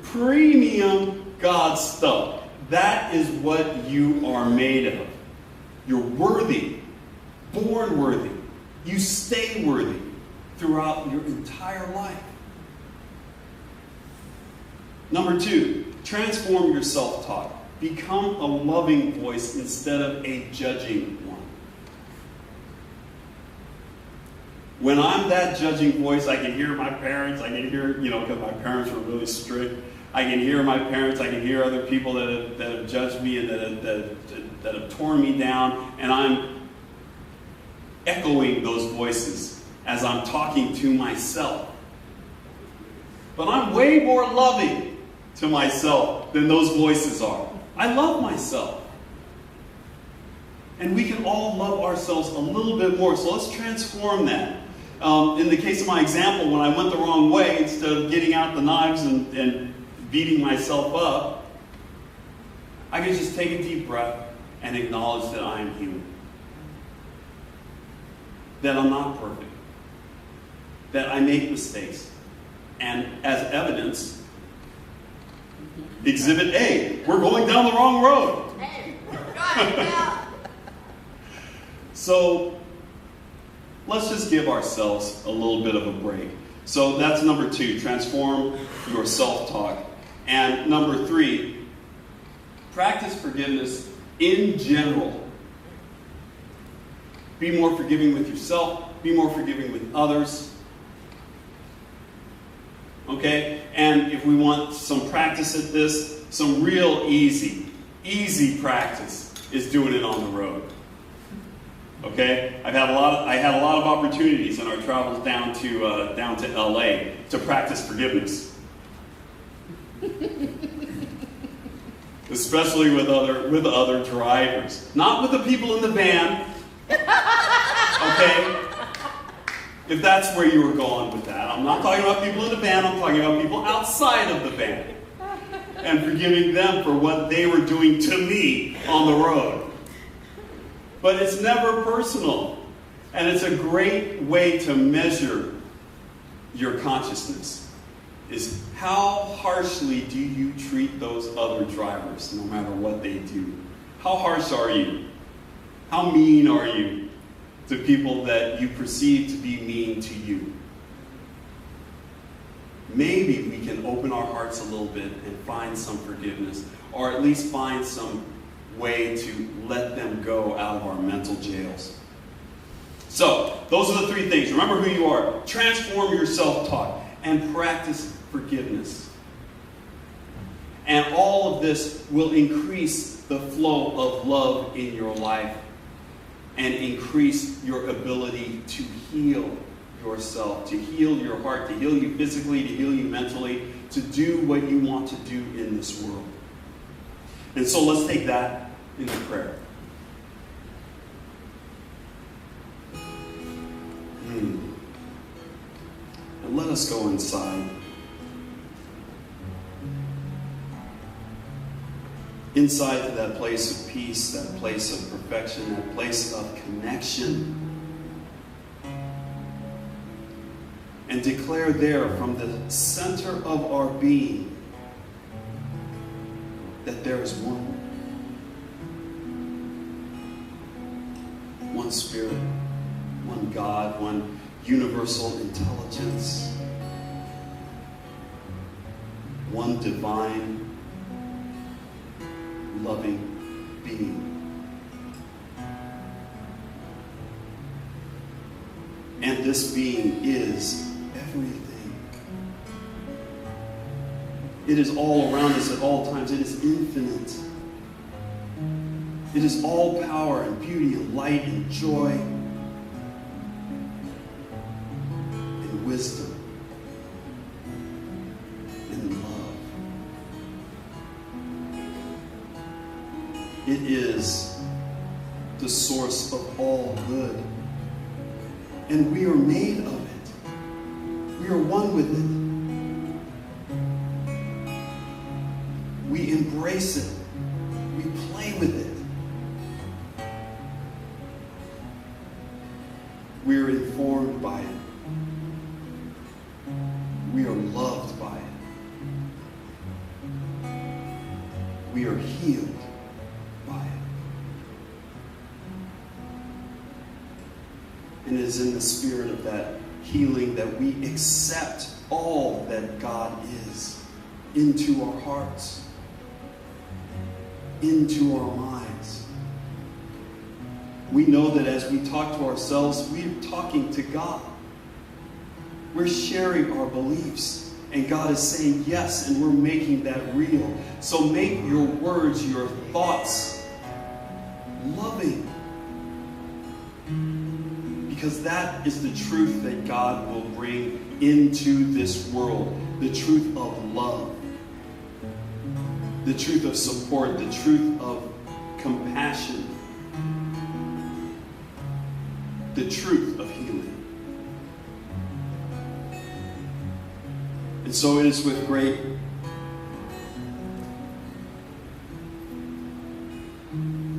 Premium God stuff. That is what you are made of. You're worthy, born worthy. You stay worthy throughout your entire life. Number 2, transform your self-talk. Become a loving voice instead of a judging one. When I'm that judging voice, I can hear my parents, I can hear, because my parents were really strict. I can hear my parents, I can hear other people that have judged me and that have torn me down, and I'm echoing those voices as I'm talking to myself. But I'm way more loving to myself than those voices are. I love myself. And we can all love ourselves a little bit more. So let's transform that. In the case of my example, when I went the wrong way, instead of getting out the knives and beating myself up, I can just take a deep breath and acknowledge that I am human. That I'm not perfect. That I make mistakes. And as evidence, Exhibit A, we're going down the wrong road. So let's just give ourselves a little bit of a break. So that's number 2, transform your self-talk. And number 3, practice forgiveness in general. Be more forgiving with yourself, be more forgiving with others. Okay? And if we want some practice at this, some real easy practice is doing it on the road. Okay? I had a lot of opportunities in our travels down to LA to practice forgiveness. Especially with other drivers. Not with the people in the van. Okay? If that's where you were going with that. I'm not talking about people in the van, I'm talking about people outside of the van. And forgiving them for what they were doing to me on the road. But it's never personal. And it's a great way to measure your consciousness. Is how harshly do you treat those other drivers, no matter what they do? How harsh are you? How mean are you to people that you perceive to be mean to you? Maybe we can open our hearts a little bit and find some forgiveness, or at least find some way to let them go out of our mental jails. So, those are the 3 things. Remember who you are. Transform your self-talk and practice forgiveness. And all of this will increase the flow of love in your life and increase your ability to heal yourself, to heal your heart, to heal you physically, to heal you mentally, to do what you want to do in this world. And so let's take that into prayer. And let us go inside. Inside to that place of peace, that place of perfection, that place of connection. And declare there from the center of our being that there is one Spirit, one God, one universal intelligence, one divine, loving being. And this being is everything. It is all around us at all times. It is infinite. It is all power and beauty and light and joy and wisdom and love. It is the source of all good. And we are made of it. We are one with it. We embrace it. We play with it. We are informed by it. We are loved by it. We are healed by it. And it is in the spirit of that healing that we accept all that God is into our hearts, into our minds. We know that as we talk to ourselves, we are talking to God. We're sharing our beliefs, and God is saying yes, and we're making that real. So make your words, your thoughts, loving. Because that is the truth that God will bring into this world. The truth of love. The truth of support. The truth of compassion. The truth of healing. And so it is with great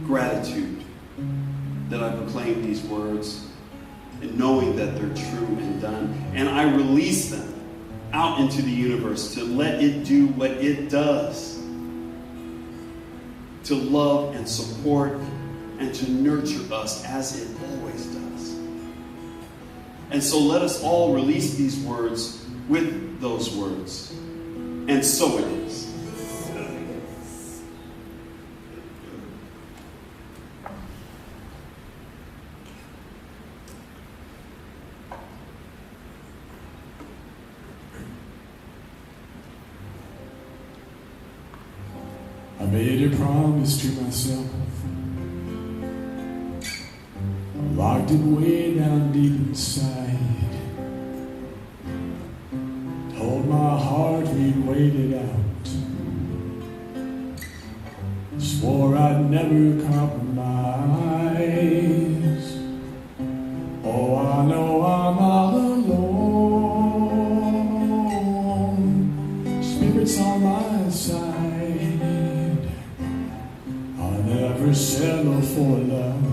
gratitude that I proclaim these words, and knowing that they're true and done. And I release them out into the universe to let it do what it does. To love and support and to nurture us as it always does. And so let us all release these words with those words. And so it is. I made a promise to myself. I locked it way down deep inside. Told my heart we'd wait it out. Swore I'd never compromise. Oh, I know I'm all alone. Spirit's on my side. I'll never settle for love.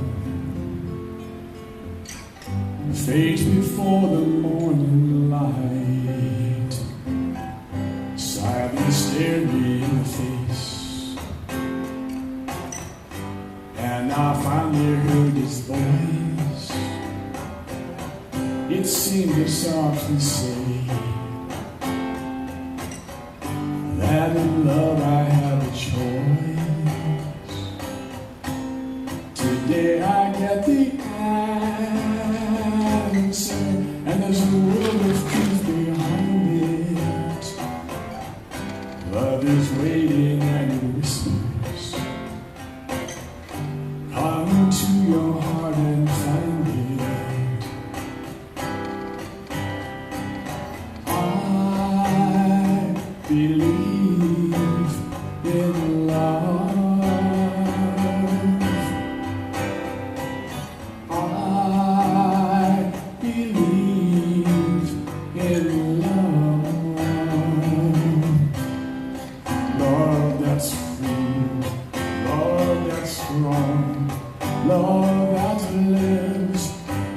Fades before the morning light. Silence stared me in the face. And I finally heard his voice. It seemed to softly say that in love I have a choice. Today I get the answer, and there's a world of truth behind it. Love is waiting believe in love. I believe in love. Love that's free, love that's strong, love that lives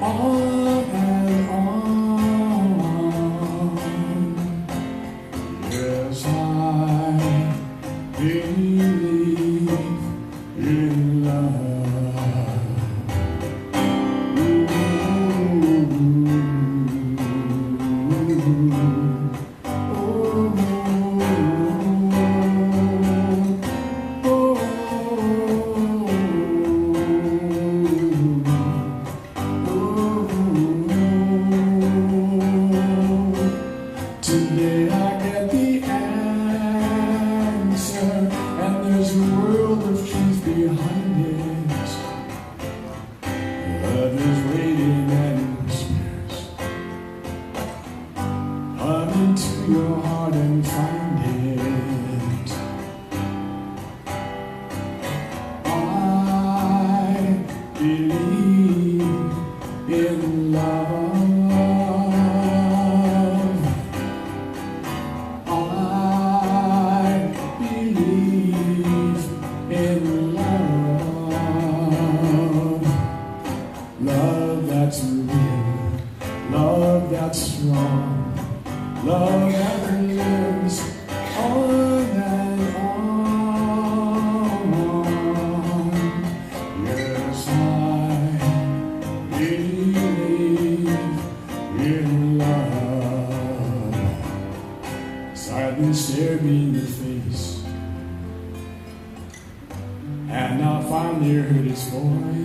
on and on. Yes, I believe in love. Today I get the answer, and there's a world of truth behind it. Love is waiting and whispers, come into your heart and find it. I believe in love. Love that's real, love that's strong, love that lives on and on. Yes, I believe in love. Silence stared me in the face, and I finally heard his voice.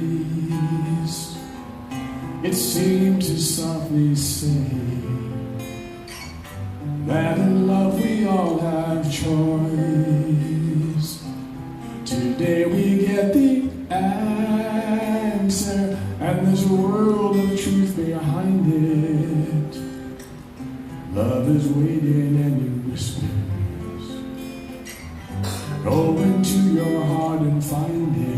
It seemed to softly say that in love we all have choice. Today we get the answer, and there's a world of truth behind it. Love is waiting and it whispers, go into your heart and find it.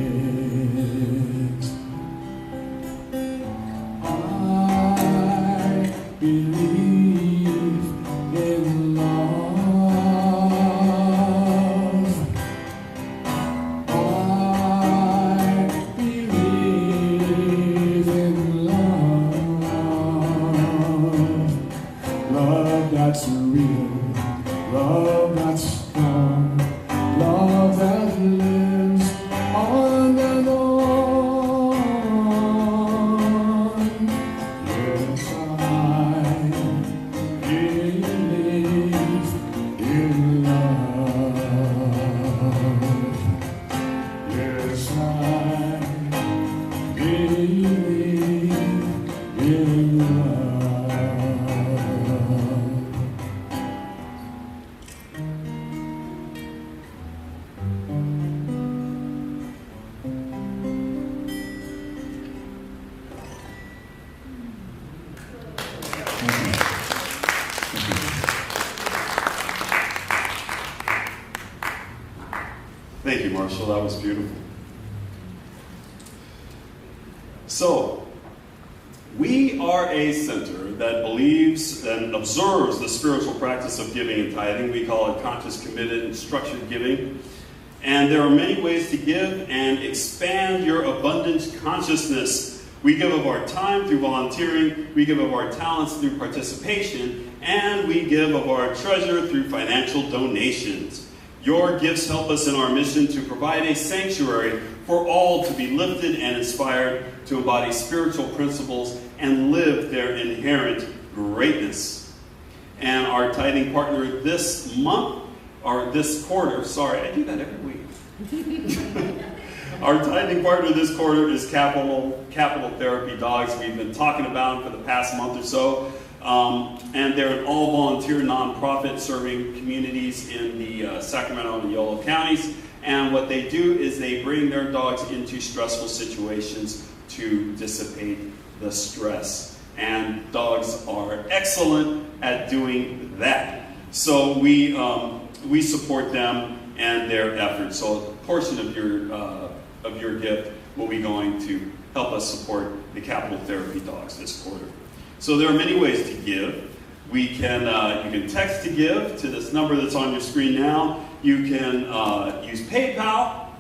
Believe in love. I believe in love. Love that's real, love that's strong, love that lives on and on. Yes, I believe in love. Yes, I believe in love. Thank you, Marshall. That was beautiful. So, we are a center that believes and observes the spiritual practice of giving and tithing. We call it conscious, committed, and structured giving. And there are many ways to give and expand your abundant consciousness. We give of our time through volunteering, we give of our talents through participation, and we give of our treasure through financial donations. Your gifts help us in our mission to provide a sanctuary for all to be lifted and inspired to embody spiritual principles and live their inherent greatness. And our tithing partner this month, or this quarter, sorry, I do that every week. Our tithing partner this quarter is Capital Therapy Dogs. We've been talking about them for the past month or so. And they're an all-volunteer nonprofit serving communities in the Sacramento and Yolo counties. And what they do is they bring their dogs into stressful situations to dissipate the stress. And dogs are excellent at doing that. So we we support them and their efforts. So a portion of your gift will be going to help us support the Capital Therapy Dogs this quarter. So there are many ways to give. You can text to give to this number that's on your screen now. You can use PayPal,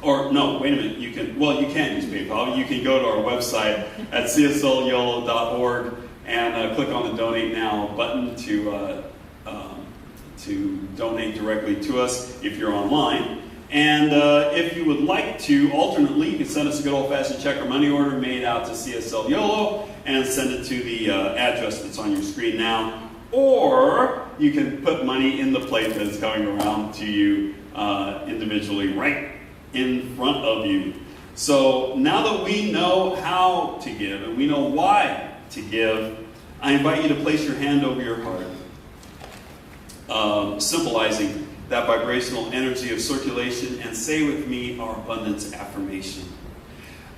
or no, wait a minute. You can use PayPal. You can go to our website at cslyolo.org and click on the Donate Now button to donate directly to us if you're online. And if you would like to, alternately, you can send us a good old-fashioned check or money order made out to CSL Yolo and send it to the address that's on your screen now. Or you can put money in the plate that's coming around to you individually right in front of you. So now that we know how to give and we know why to give, I invite you to place your hand over your heart, symbolizing that vibrational energy of circulation, and say with me our abundance affirmation.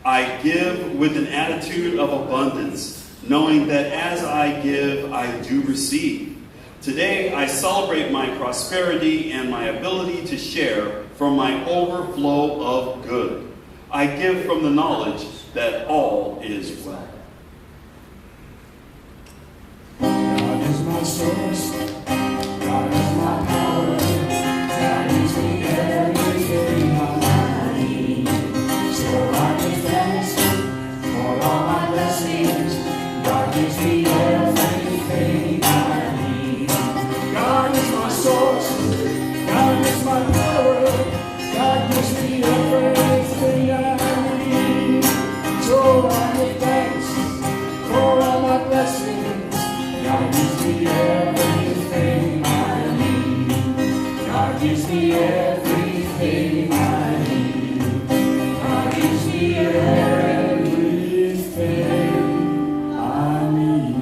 I give with an attitude of abundance, knowing that as I give, I do receive. Today, I celebrate my prosperity and my ability to share from my overflow of good. I give from the knowledge that all is well. God is my source. God is my power. God gives me everything I need. So I give thanks for all my blessings. God gives me everything I need. God is my source. God is my power. God gives me everything I need. So I give thanks for all my blessings. God gives me everything I need. God gives me everything I need. God gives me everything I need.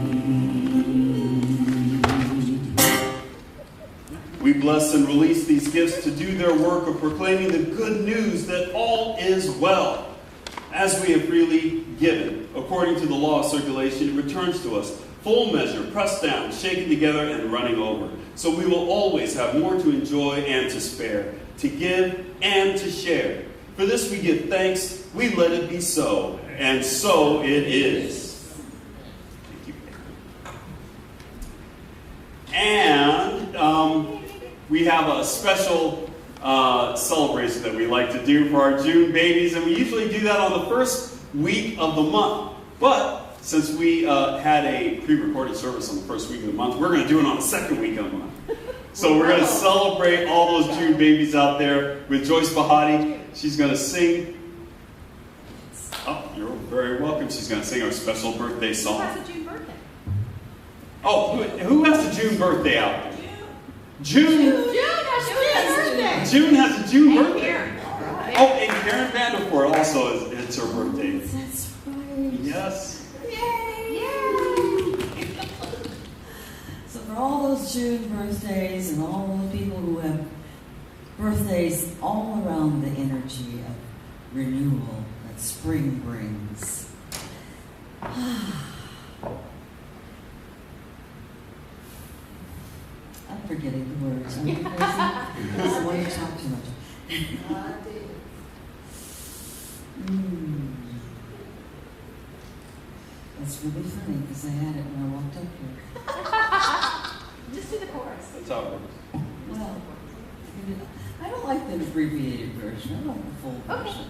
We bless and release these gifts to do their work of proclaiming the good news that all is well. As we have freely given, according to the law of circulation, it returns to us, full measure, pressed down, shaken together, and running over. So we will always have more to enjoy and to spare, to give and to share. For this we give thanks, we let it be so, and so it is. Thank you. And we have a special celebration that we like to do for our June babies, and we usually do that on the first week of the month. But since we had a pre-recorded service on the first week of the month, we're going to do it on the second week of the month. So we're going to celebrate all those June babies out there with Joyce Bahati. She's going to sing. Oh, you're very welcome. She's going to sing our special birthday song. Who has a June birthday? Oh, who has a June birthday out there? June June has a birthday. June has a June And birthday. Karen. Oh, and Karen Vanderpoort also it's her birthday. That's right. Yes. Yay! So for all those June birthdays and all the people who have birthdays all around the energy of renewal that spring brings. I'm forgetting the words. I'm crazy. I don't want to talk too much. That's really funny because I had it when I walked up here. Just do the chorus. That's how it works. Well, I don't like the abbreviated version. I like the full Okay. version.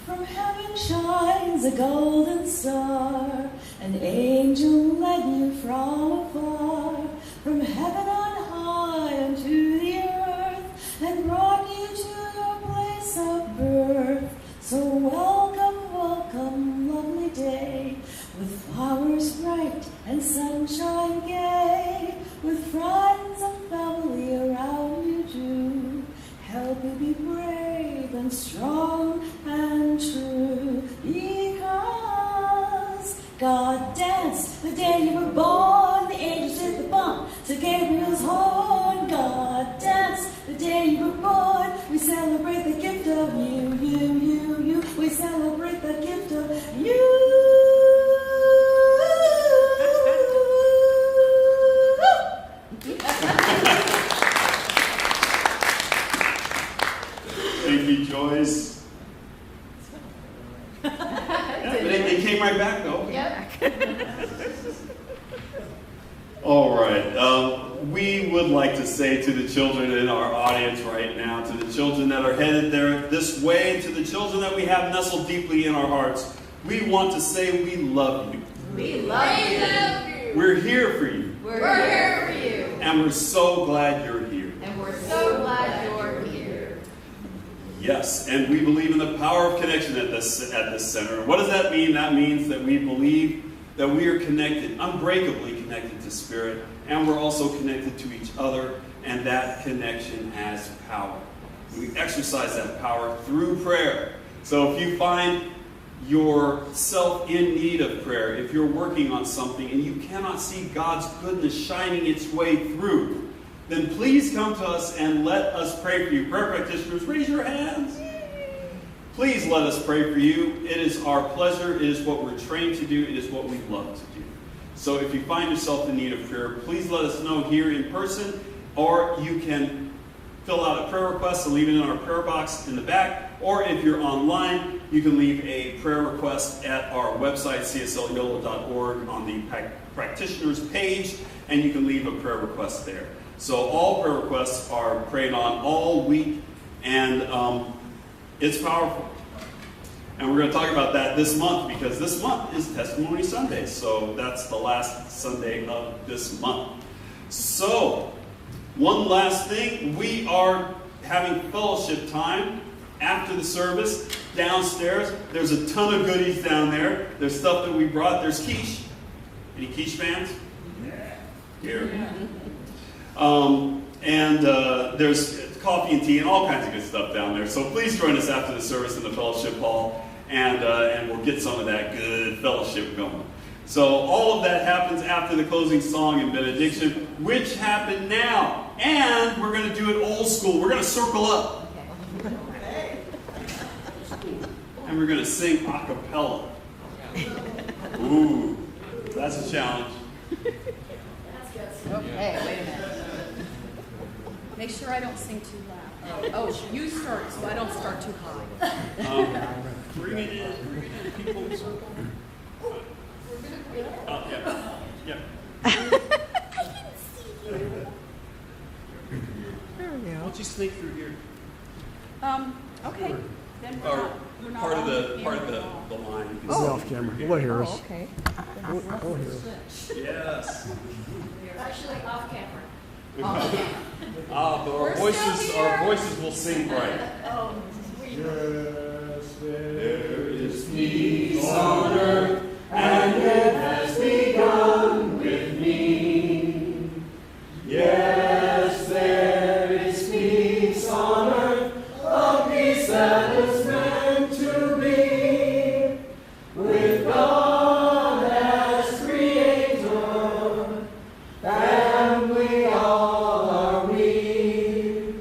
From heaven shines a golden star, an angel led you from afar, from heaven on high unto the earth, and brought you to your place of birth. So welcome, welcome, lovely day, with flowers bright and sunshine gay, with friends and family around you too. Help you be brave and strong and true, because God danced the day you were born. The angels did the bump to Gabriel's horn. God danced the day you were born. We celebrate the gift of you, you, you, you. We celebrate the gift of you. All right. We would like to say to the children in our audience right now, to the children that are headed there this way, to the children that we have nestled deeply in our hearts, we want to say we love you. We love you. We're here for you. We're here for you. And we're so glad you're here. And we're so glad you're here. Yes, and we believe in the power of connection at this center. What does that mean? That means that we believe that we are connected, unbreakably connected to Spirit, and we're also connected to each other, and that connection has power. We exercise that power through prayer. So if you find yourself in need of prayer, if you're working on something and you cannot see God's goodness shining its way through, then please come to us and let us pray for you. Prayer practitioners, raise your hands. Please let us pray for you. It is our pleasure. It is what we're trained to do. It is what we love to do. So if you find yourself in need of prayer, please let us know here in person, or you can fill out a prayer request and leave it in our prayer box in the back. Or if you're online, you can leave a prayer request at our website, cslyolo.org, on the practitioners page, and you can leave a prayer request there. So all prayer requests are prayed on all week, and it's powerful. And we're going to talk about that this month, because this month is Testimony Sunday. So that's the last Sunday of this month. So, one last thing. We are having fellowship time after the service downstairs. There's a ton of goodies down there. There's stuff that we brought. There's quiche. Any quiche fans? Yeah. Here. There's coffee and tea and all kinds of good stuff down there. So please join us after the service in the fellowship hall, and we'll get some of that good fellowship going. So all of that happens after the closing song and benediction, which happen now. And we're going to do it old school. We're going to circle up. And we're going to sing a cappella. Ooh, that's a challenge. Okay, wait a minute. Make sure I don't sing too loud. Oh, you start so I don't start too high. Bring it in, people. Oh, yeah. Yeah. Why don't you sneak through here? Okay. Then Or we're not part of on the line. You can This is see. off camera. We'll hear us. okay. We'll hear us. Yes. Actually, off camera. But our voices will sing right. Oh, Yes, There is peace on earth, and it has begun with me. Yes, there is peace on earth, a peace that is meant to be, with God as Creator, and we all are we,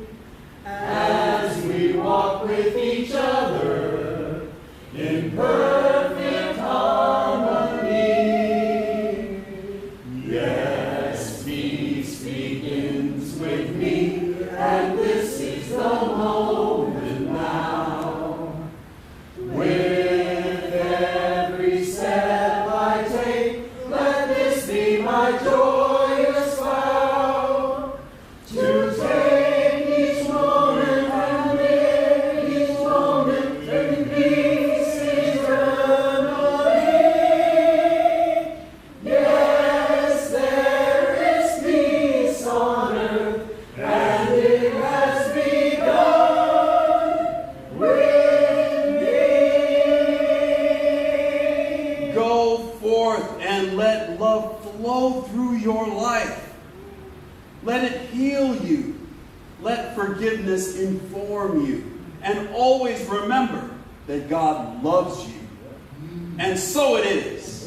as we walk with each other in perfect harmony. Yes, peace begins with me, and this is the moment now. With every step I take, let this be my joyous vow, to take each moment and live each moment in peace eternally. Yes, there is peace on earth, and it has begun with me. Go forth and let love flow through your life. Let it heal you. Let forgiveness inform you. And always remember that God loves you. And so it is.